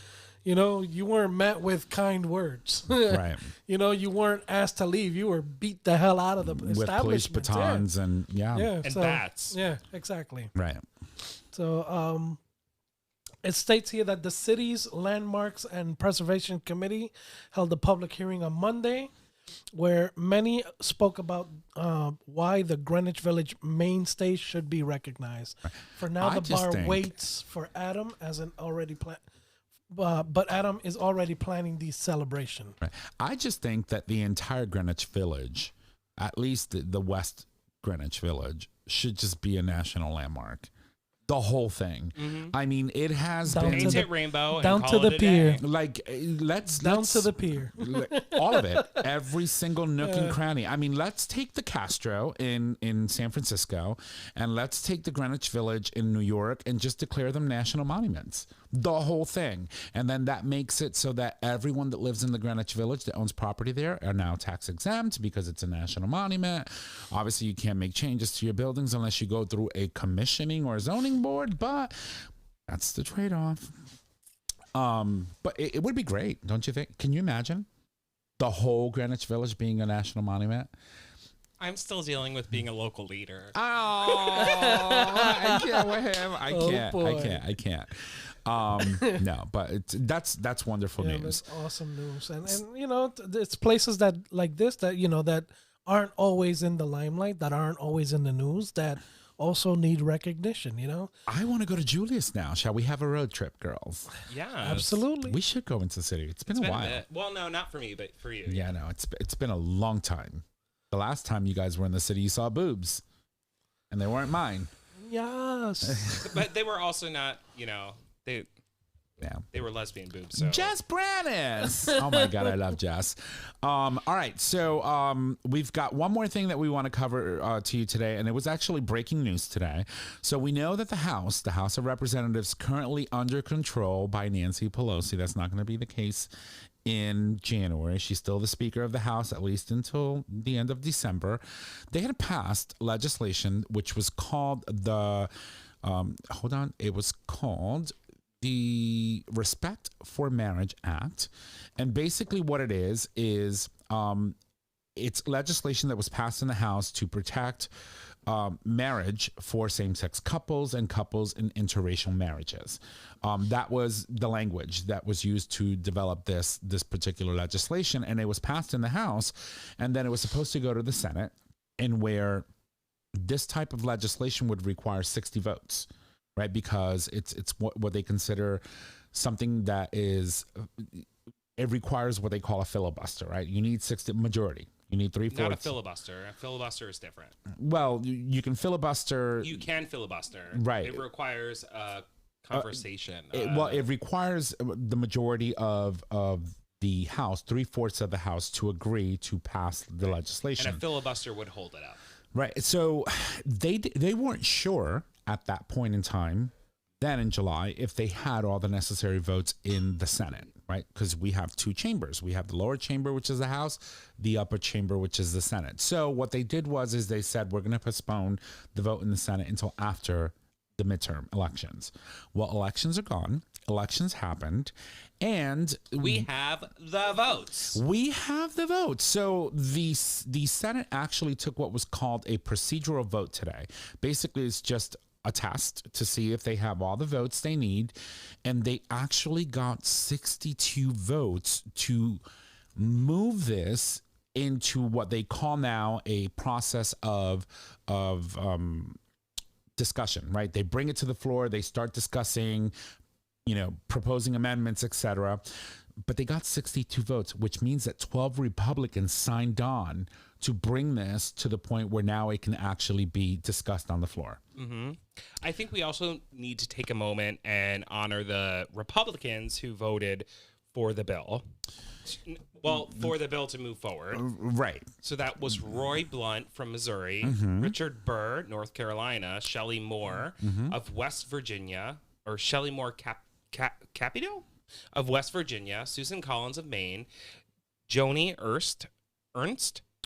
You weren't met with kind words. Right. You weren't asked to leave. You were beat the hell out of the with establishment. police batons and and bats. Yeah, exactly. Right. So it states here that the city's Landmarks and Preservation Committee held a public hearing on Monday, where many spoke about why the Greenwich Village main stage should be recognized. Right. For now, the bar waits for Adam as an already planned. But Adam is already planning the celebration. Right. I just think that the entire Greenwich Village, at least the West Greenwich Village, should just be a national landmark. The whole thing. Mm-hmm. I mean, it has been paint it rainbow down to the pier. Let's to the pier. All of it, every single nook and cranny. I mean, let's take the Castro in San Francisco, and let's take the Greenwich Village in New York, and just declare them national monuments. The whole thing. And then that makes it so that everyone that lives in the Greenwich Village that owns property there are now tax exempt because it's a national monument. Obviously, you can't make changes to your buildings unless you go through a commissioning or a zoning board, but that's the trade-off. But it would be great, don't you think? Can you imagine the whole Greenwich Village being a national monument? I'm still dealing with being a local leader. Oh, I can't with him. I can't. No, but that's wonderful news. That's awesome news. And it's places that like this that that aren't always in the limelight, that aren't always in the news, that also need recognition. I want to go to Julius now. Shall we have a road trip, girls? Yeah, absolutely. We should go into the city. It's been a while. Well, no, not for me, but for you. Yeah, no, it's been a long time. The last time you guys were in the city, you saw boobs, and they weren't mine. Yes. But they were also not, they were lesbian boobs. So. Jess Brannis. Oh my God, I love Jess. All right, so we've got one more thing that we want to cover to you today, and it was actually breaking news today. So we know that the House of Representatives, currently under control by Nancy Pelosi. That's not going to be the case in January. She's still the Speaker of the House, at least until the end of December. They had passed legislation which was called it was called the Respect for Marriage Act. And basically what it is it's legislation that was passed in the House to protect marriage for same-sex couples and couples in interracial marriages. That was the language that was used to develop this particular legislation, and it was passed in the House, and then it was supposed to go to the Senate, and where this type of legislation would require 60 votes. Right, because it's what they consider something that is, it requires what they call a filibuster. Right, you need 60 majority. You need 3/4. Not a filibuster. A filibuster is different. Well, you can filibuster. You can filibuster. Right. It requires a conversation. It requires the majority of the House, 3/4 of the House, to agree to pass the legislation. And a filibuster would hold it up. Right. So they weren't sure at that point in time, then in July, if they had all the necessary votes in the Senate, right? Because we have two chambers. We have the lower chamber, which is the House, the upper chamber, which is the Senate. So what they did is they said, we're going to postpone the vote in the Senate until after the midterm elections. Well, elections are gone. Elections happened. And we have the votes. We have the votes. So the Senate actually took what was called a procedural vote today. Basically, it's just a test to see if they have all the votes they need. And they actually got 62 votes to move this into what they call now a process of discussion, right? They bring it to the floor. They start discussing, proposing amendments, etc. But they got 62 votes, which means that 12 Republicans signed on to bring this to the point where now it can actually be discussed on the floor. Mm-hmm. I think we also need to take a moment and honor the Republicans who voted for the bill. Well, for the bill to move forward. Right. So that was Roy Blunt from Missouri, Richard Burr, North Carolina, Shelley Moore of West Virginia, or Shelley Moore Capito of West Virginia, Susan Collins of Maine, Joni Ernst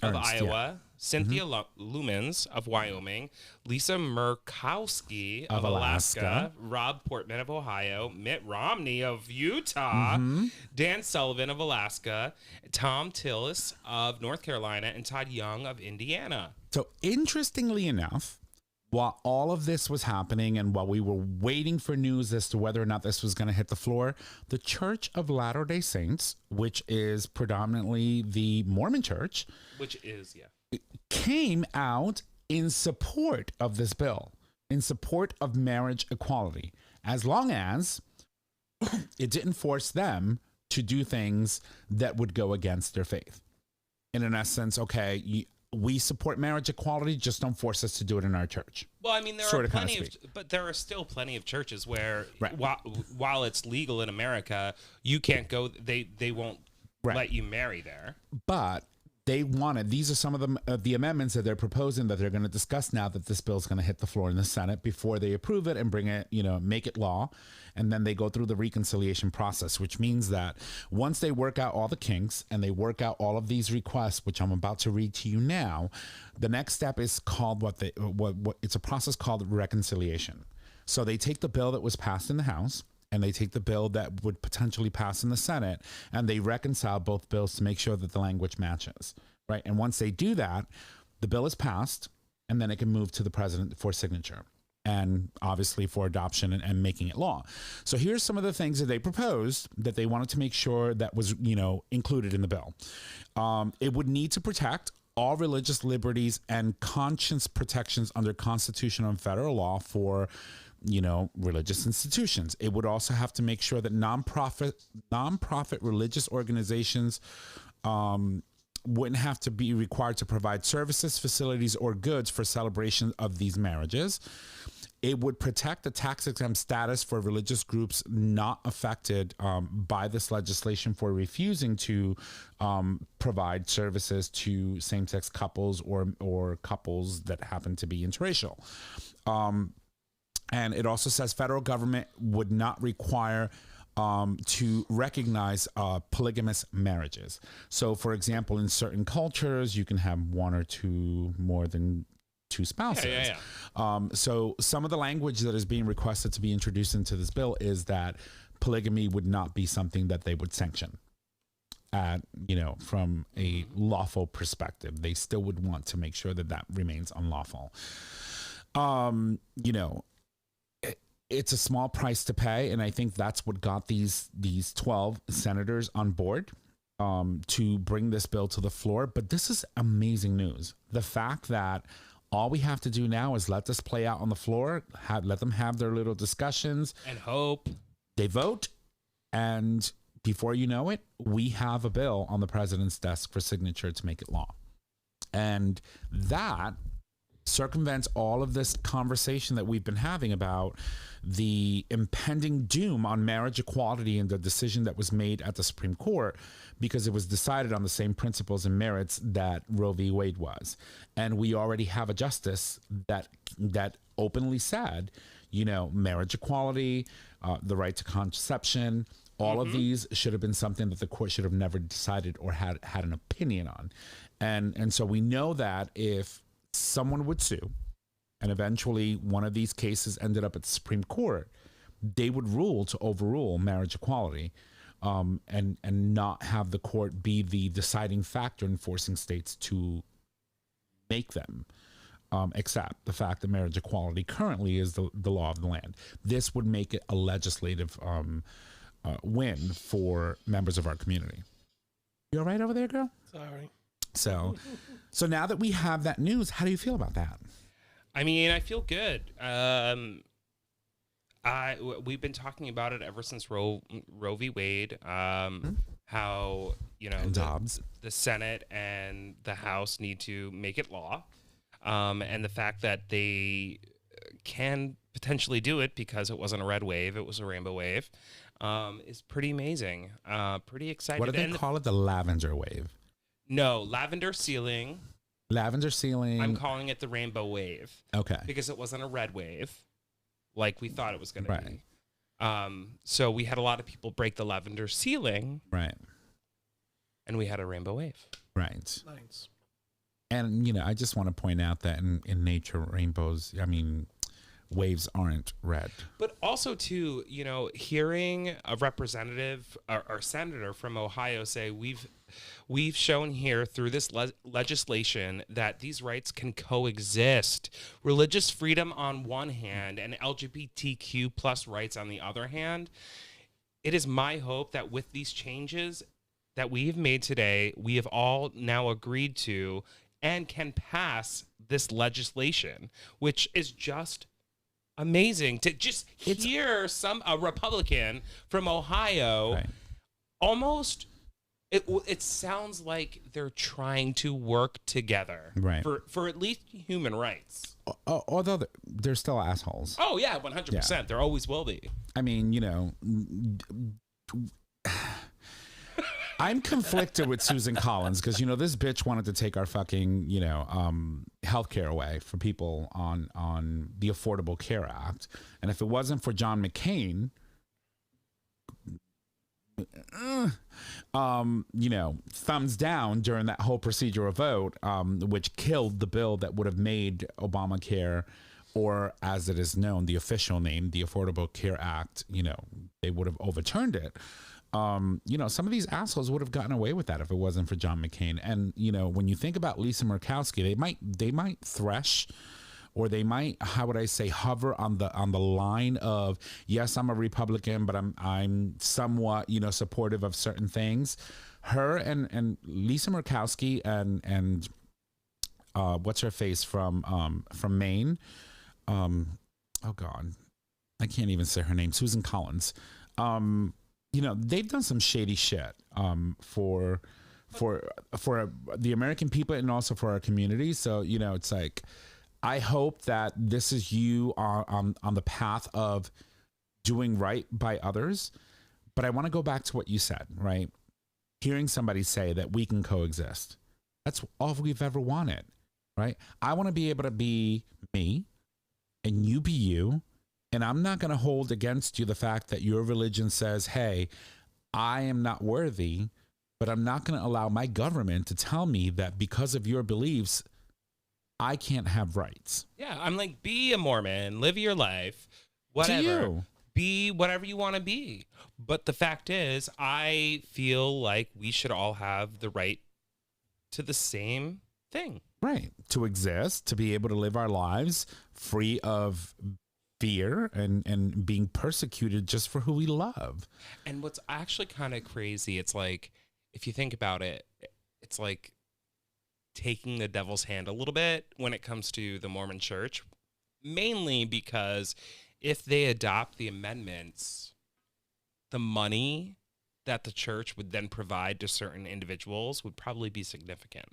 of Iowa, yeah. Cynthia Lumens of Wyoming, Lisa Murkowski of Alaska, Rob Portman of Ohio, Mitt Romney of Utah, Dan Sullivan of Alaska, Tom Tillis of North Carolina, and Todd Young of Indiana. So interestingly enough, while all of this was happening and while we were waiting for news as to whether or not this was going to hit the floor, the Church of Latter-day Saints, which is predominantly the Mormon church, came out in support of this bill, in support of marriage equality, as long as it didn't force them to do things that would go against their faith. And in essence, okay, we support marriage equality, just don't force us to do it in our church. Well, I mean, there are still plenty of churches where, right, while it's legal in America, you can't go. They won't let you marry there. But they wanted, these are some of the amendments that they're proposing that they're going to discuss now that this bill is going to hit the floor in the Senate before they approve it and bring it, make it law. And then they go through the reconciliation process, which means that once they work out all the kinks and they work out all of these requests, which I'm about to read to you now, the next step is called it's a process called reconciliation. So they take the bill that was passed in the House and they take the bill that would potentially pass in the Senate and they reconcile both bills to make sure that the language matches, right? And once they do that, the bill is passed and then it can move to the president for signature and obviously for adoption and making it law. So here's some of the things that they proposed that they wanted to make sure that was, included in the bill. It would need to protect all religious liberties and conscience protections under constitutional and federal law for, religious institutions. It would also have to make sure that nonprofit religious organizations wouldn't have to be required to provide services, facilities, or goods for celebration of these marriages. It would protect the tax-exempt status for religious groups not affected by this legislation for refusing to provide services to same-sex couples or couples that happen to be interracial. And it also says federal government would not require to recognize polygamous marriages. So, for example, in certain cultures, you can have one or two more than two spouses. So some of the language that is being requested to be introduced into this bill is that polygamy would not be something that they would sanction from a lawful perspective. They still would want to make sure that that remains unlawful. It's a small price to pay, and I think that's what got these 12 senators on board to bring this bill to the floor. But this is amazing news. The fact that all we have to do now is let this play out on the floor, let them have their little discussions. And hope. They vote, and before you know it, we have a bill on the president's desk for signature to make it law. And that circumvents all of this conversation that we've been having about the impending doom on marriage equality and the decision that was made at the Supreme Court, because it was decided on the same principles and merits that Roe v. Wade was. And we already have a justice that openly said, marriage equality, the right to contraception, all of these should have been something that the court should have never decided or had an opinion on. And so we know that if someone would sue, and eventually one of these cases ended up at the Supreme Court, they would rule to overrule marriage equality, and not have the court be the deciding factor in forcing states to make them accept the fact that marriage equality currently is the law of the land. This would make it a legislative win for members of our community. You all right over there, girl? Sorry. So now that we have that news, how do you feel about that? I mean, I feel good. We've been talking about it ever since Roe v. Wade. How the Senate and the House need to make it law, and the fact that they can potentially do it because it wasn't a red wave, it was a rainbow wave, is pretty amazing. Pretty excited. What do they call it? The lavender wave? No, lavender ceiling. Lavender ceiling. I'm calling it the rainbow wave. Okay. Because it wasn't a red wave like we thought it was going to be. So we had a lot of people break the lavender ceiling. Right. And we had a rainbow wave. Right. Nice. And, I just want to point out that in nature, rainbows, waves aren't red. But also, too, hearing a representative or senator from Ohio say we've shown here through this legislation that these rights can coexist. Religious freedom on one hand and LGBTQ plus rights on the other hand. It is my hope that with these changes that we have made today, we have all now agreed to and can pass this legislation, which is just amazing to just hear a Republican from Ohio almost. It sounds like they're trying to work together for at least human rights. Although they're still assholes. Oh, yeah, 100%. Yeah. There always will be. I mean, I'm conflicted with Susan Collins because, this bitch wanted to take our fucking, healthcare away for people on the Affordable Care Act. And if it wasn't for John McCain, thumbs down during that whole procedural vote, which killed the bill that would have made Obamacare, or as it is known, the official name, the Affordable Care Act, they would have overturned it. Some of these assholes would have gotten away with that if it wasn't for John McCain. And, when you think about Lisa Murkowski, they might thresh, or they might, how would I say, hover on the line of, yes, I'm a Republican, but I'm somewhat, supportive of certain things. Her and Lisa Murkowski and what's her face from Maine? Oh God, I can't even say her name. Susan Collins. They've done some shady shit for the American people and also for our community. So, it's like, I hope that this is you on the path of doing right by others. But I want to go back to what you said, right? Hearing somebody say that we can coexist. That's all we've ever wanted, right? I want to be able to be me and you be you. And I'm not going to hold against you the fact that your religion says, hey, I am not worthy, but I'm not going to allow my government to tell me that because of your beliefs, I can't have rights. Yeah, I'm like, be a Mormon, live your life, whatever. To you. Be whatever you want to be. But the fact is, I feel like we should all have the right to the same thing. Right. To exist, to be able to live our lives free of fear and being persecuted just for who we love. And what's actually kind of crazy, it's like, if you think about it, it's like taking the devil's hand a little bit when it comes to the Mormon church, mainly because if they adopt the amendments, the money that the church would then provide to certain individuals would probably be significant.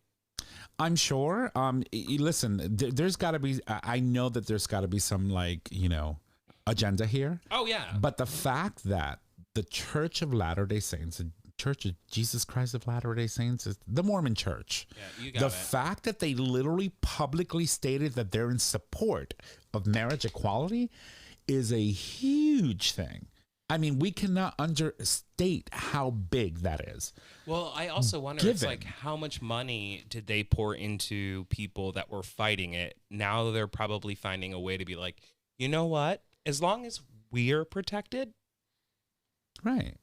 I'm sure. Listen, there's got to be, I know that there's got to be some agenda here. Oh, yeah. But the fact that the Church of Latter-day Saints, the Church of Jesus Christ of Latter-day Saints, is the Mormon church. Yeah, you got the it. fact that they literally publicly stated that they're in support of marriage equality is a huge thing. I mean, we cannot understate how big that is. Well, I also wonder, it's like, how much money did they pour into people that were fighting it? Now they're probably finding a way to be like, you know what? As long as we're protected. Right.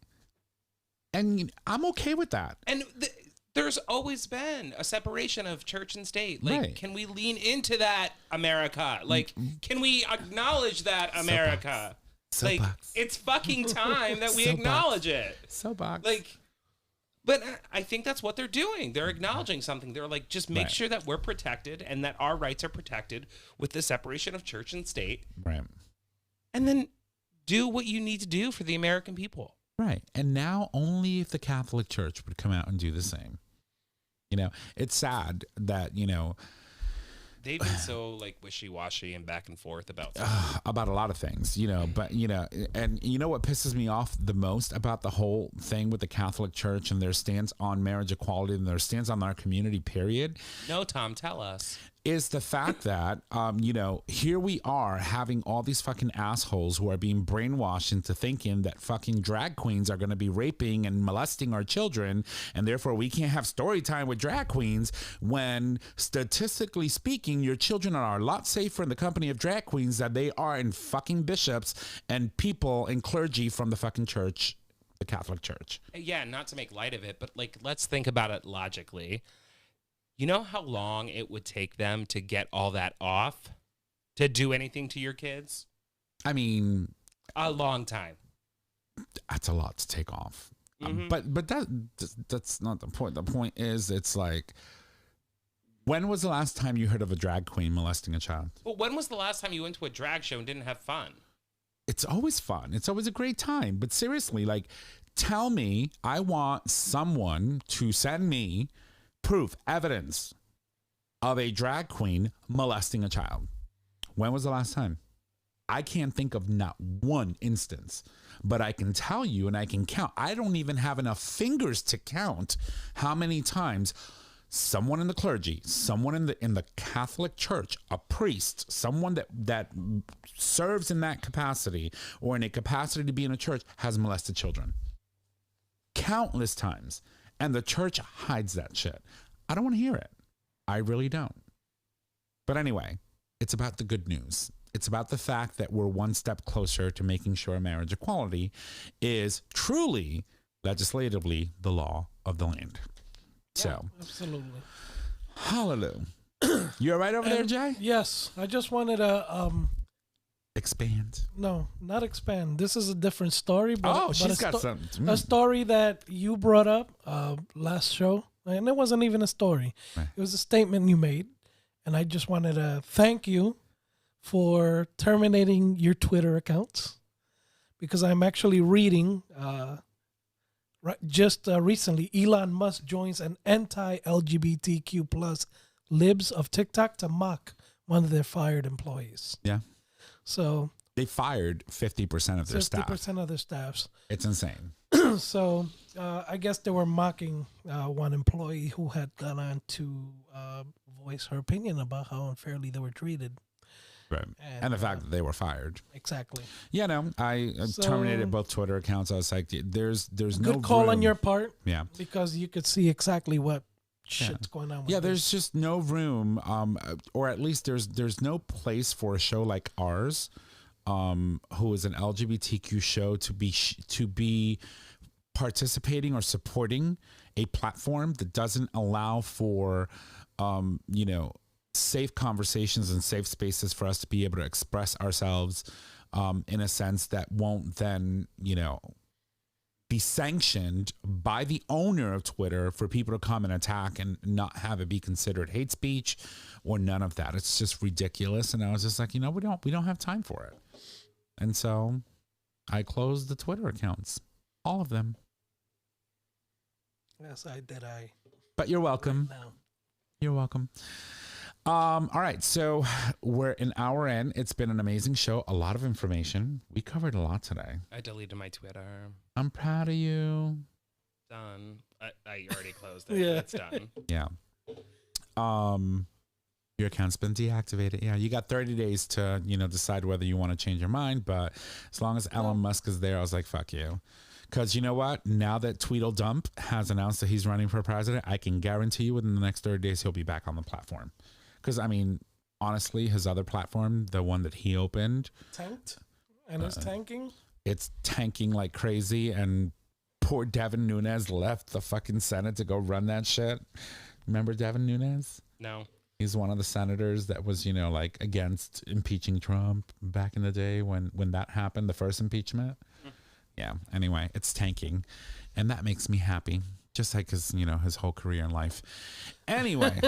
And I'm okay with that. And there's always been a separation of church and state. Like, Right. Can we lean into that, America? Like, can we acknowledge that, America? Like, Soapbox. it's fucking time that we Soapbox. acknowledge it. Soapbox. Like, but I think that's what they're doing. They're acknowledging something. They're like, just make Right. sure that we're protected and that our rights are protected with the separation of church and state. Right. And then do what you need to do for the American people. Right. And now only if the Catholic Church would come out and do the same. It's sad that, They've been so like wishy-washy and back and forth about about a lot of things, but and what pisses me off the most about the whole thing with the Catholic Church and their stance on marriage equality and their stance on our community, period, No, Tom, tell us. is the fact that, here we are having all these fucking assholes who are being brainwashed into thinking that fucking drag queens are going to be raping and molesting our children, and therefore we can't have story time with drag queens, when statistically speaking, your children are a lot safer in the company of drag queens than they are in fucking bishops and people and clergy from the fucking church, the Catholic Church. Yeah, not to make light of it, but like, let's think about it logically. You know how long it would take them to get all that off to do anything to your kids? I mean, A long time. that's a lot to take off. Mhm. But that's not the point. The point is, it's like, when was the last time you heard of a drag queen molesting a child? Well, when was the last time you went to a drag show and didn't have fun? It's always fun. It's always a great time. But seriously, like, tell me, I want someone to send me proof, evidence of a drag queen molesting a child. When was the last time? I can't think of not one instance, but I can tell you and I can count. I don't even have enough fingers to count how many times someone in the clergy, someone in the Catholic Church, a priest, someone that serves in that capacity or in a capacity to be in a church has molested children. Countless times. And the church hides that shit. I don't want to hear it. I really don't. But anyway, it's about the good news. It's about the fact that we're one step closer to making sure marriage equality is truly, legislatively, the law of the land. So, Absolutely. hallelujah. You all right over there, Jay? Yes, I just wanted to Expand. no, not expand. This is a different story, but Oh, but she's got something. a story that you brought up last show, and it wasn't even a story. Right. It was a statement you made, and I just wanted to thank you for terminating your Twitter accounts, because I'm actually reading recently, Elon Musk joins an anti-LGBTQ plus libs of TikTok to mock one of their fired employees. Yeah. So They fired 50% of their staff. 50% of their staffs. It's insane. So I guess they were mocking one employee who had gone on to voice her opinion about how unfairly they were treated. Right. And the fact that they were fired. Exactly. Yeah, no, I terminated both Twitter accounts. I was like, there's no good call room. on your part. Yeah. Because you could see exacly what shit's going on with Yeah, this. there's just no room, or at least there's no place for a show like ours, who is an LGBTQ show to be participating or supporting a platform that doesn't allow for, safe conversations and safe spaces for us to be able to express ourselves, in a sense that won't then, be sanctioned by the owner of Twitter for people to come and attack and not have it be considered hate speech or none of that. It's just ridiculous. And I was just like, we don't have time for it. And so I closed the Twitter accounts, all of them. Yes, I did. But you're welcome. Now. You're welcome. All right, so we're an hour in. It's been an amazing show. A lot of information. We covered a lot today. I deleted my Twitter. I'm proud of you. Done. I already closed it. Yeah. It's done. Yeah. Your account's been deactivated. Yeah, you got 30 days to, decide whether you want to change your mind. But as long as Elon Musk is there, I was like, fuck you. Because you know what? Now that Tweedledump has announced that he's running for president, I can guarantee you within the next 30 days, he'll be back on the platform. Because, honestly, his other platform, the one that he opened. Tanked? And it's tanking? It's tanking like crazy. And poor Devin Nunes left the fucking Senate to go run that shit. Remember Devin Nunes? No. He's one of the senators that was, against impeaching Trump back in the day when that happened, the first impeachment. Yeah. Anyway, it's tanking. And that makes me happy. Just like his whole career in life. Anyway.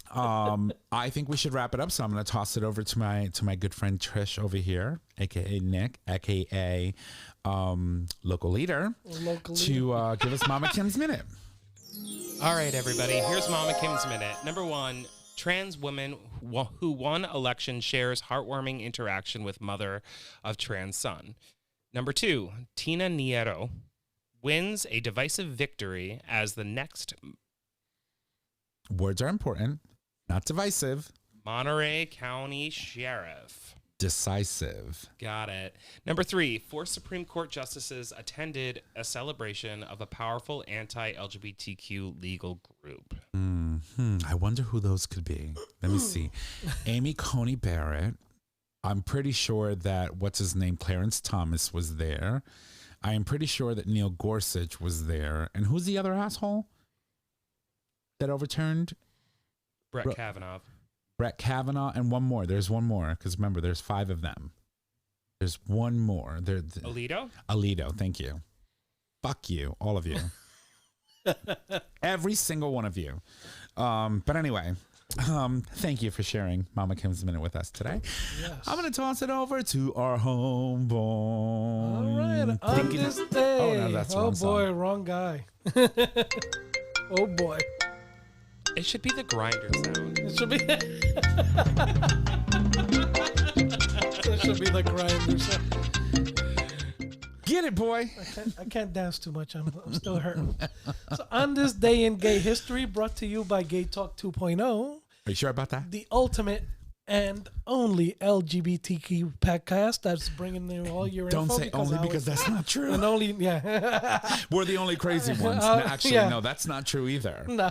I think we should wrap it up. So I'm going to toss it over to my good friend Trish over here, aka Nick, aka local leader, to give us Mama Kim's Minute. All right, everybody. Here's Mama Kim's Minute. Number 1, trans woman who won election shares heartwarming interaction with mother of trans son. Number 2, Tina Nieto wins a divisive victory as the next Words are important. Not divisive. Monterey County Sheriff. Decisive. Got it. Number 3, 4 Supreme Court justices attended a celebration of a powerful anti-LGBTQ legal group. I wonder who those could be. Let me see. Amy Coney Barrett. I'm pretty sure that, what's his name, Clarence Thomas was there. I am pretty sure that Neil Gorsuch was there. And who's the other asshole that overturned? Brett Kavanaugh. Brett Kavanaugh and one more. There's one more because remember, there's 5 of them. There's one more. Alito? Alito, thank you. Fuck you, all of you. Every single one of you. But anyway, thank you for sharing Mama Kim's Minute with us today. Yes. I'm going to toss it over to our homeboy. All right. On this day. Oh, no, that's the wrong boy, song. wrong guy. Oh, boy. It should be the grinder sound. It should be. It should be the grinder sound. Get it, boy. I can't dance too much. I'm still hurting. So on this day in gay history, brought to you by GayTalk 2.0. Are you sure about that? The ultimate and only LGBTQ podcast that's bringing you all your Don't info. say only because that's not true. And only, yeah. We're the only crazy ones. No, actually, yeah. no, that's not true either. No.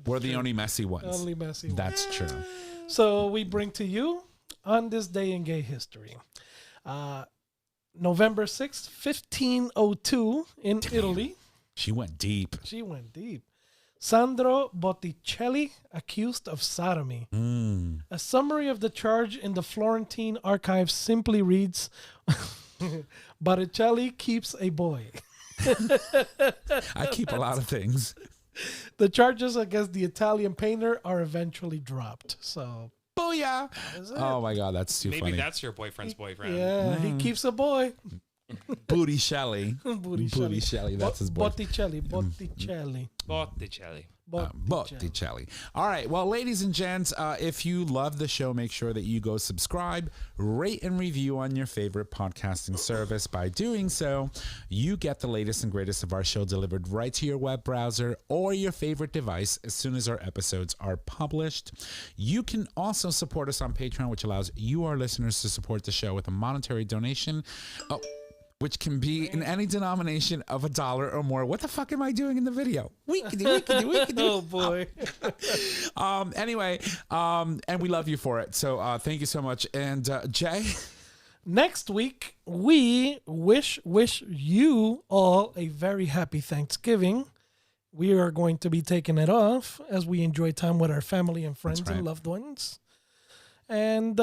We're the only messy ones. Only messy ones. That's true. So we bring to you on this day in gay history. November 6th, 1502 in Italy. She went deep. She went deep. Sandro Botticelli accused of sodomy. A summary of the charge in the Florentine archives simply reads, Botticelli keeps a boy. I keep a lot of things. The charges against the Italian painter are eventually dropped. So, booyah! Oh my God, that's too Maybe funny. that's your boyfriend's boyfriend. yeah, he keeps a boy. Booty Shelley. Booty Shelley, that's his boy. Botticelli. Botticelli. Botticelli. All right. Well, ladies and gents, if you love the show, make sure that you go subscribe, rate, and review on your favorite podcasting service. By doing so, you get the latest and greatest of our show delivered right to your web browser or your favorite device as soon as our episodes are published. You can also support us on Patreon, which allows you, our listeners, to support the show with a monetary donation. Which can be in any denomination of $1 or more. What the fuck am I doing in the video? We can do. Oh boy. Anyway, and we love you for it. So thank you so much. And Jay, Next week, we wish you all a very happy Thanksgiving. We are going to be taking it off as we enjoy time with our family and friends and loved ones. And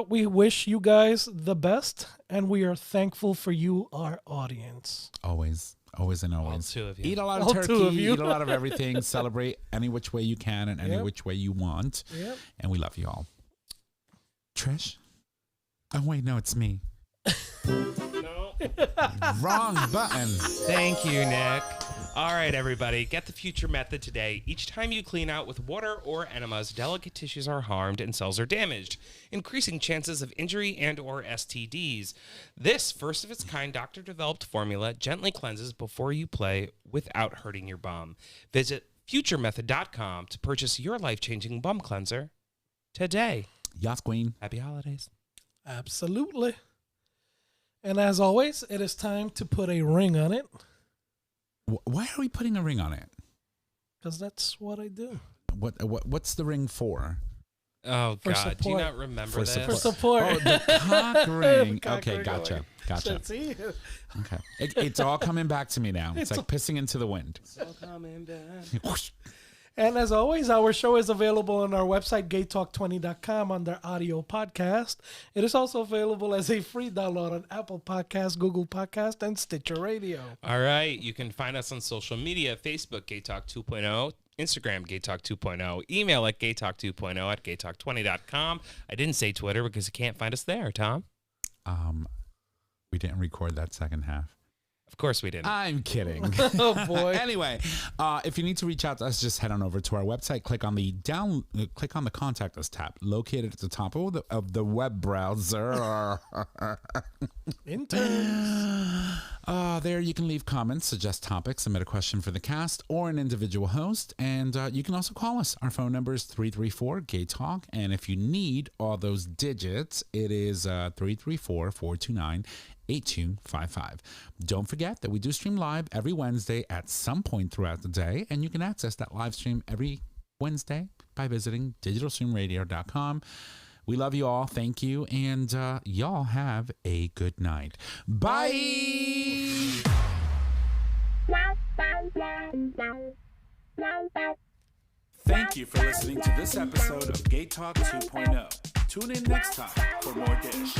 we wish you guys the best, and we are thankful for you, our audience. always and always. All two of you. Eat a lot of All turkey, two of you. eat a lot of everything, celebrate any which way you can and any which way you want. Yep. And we love you all. Trish? Oh, wait, no, it's me. No. Wrong button. Thank you, Nick. All right, everybody, get the future method today. Each time you clean out with water or enemas, delicate tissues are harmed and cells are damaged, increasing chances of injury and or STDs. This first-of-its-kind doctor-developed formula gently cleanses before you play without hurting your bum. Visit futuremethod.com to purchase your life-changing bum cleanser today. Yas Queen. Happy holidays. Absolutely. And as always, it is time to put a ring on it, Why are we putting a ring on it? because that's what I do. What's the ring for? Oh, For God. Do you support. not remember For this? support. For support. Oh, the cock ring. Cock Okay, ring gotcha. ring. Gotcha. See? Okay. It's all coming back to me now. It's like pissing into the wind. So coming back. Whoosh. And as always, our show is available on our website, GayTalk20.com, under audio podcast. It is also available as a free download on Apple Podcasts, Google Podcasts, and Stitcher Radio. All right. You can find us on social media, Facebook, GayTalk 2.0, Instagram, GayTalk 2.0, email at GayTalk2.0 at GayTalk20.com. I didn't say Twitter because you can't find us there, Tom. We didn't record that second half. Of course we didn't. I'm kidding. Oh, boy. Anyway, if you need to reach out to us, just head on over to our website. Click on the Contact Us tab, located at the top of the web browser. Interns. There you can leave comments, suggest topics, submit a question for the cast or an individual host, and you can also call us. Our phone number is 334-GAY-TALK, and if you need all those digits, it is 334-429-8255. Don't forget that we do stream live every Wednesday at some point throughout the day, and you can access that live stream every Wednesday by visiting digitalstreamradio.com. We love you all. Thank you. And y'all have a good night. Bye. Thank you for listening to this episode of Gay Talk 2.0. Tune in next time for more dish.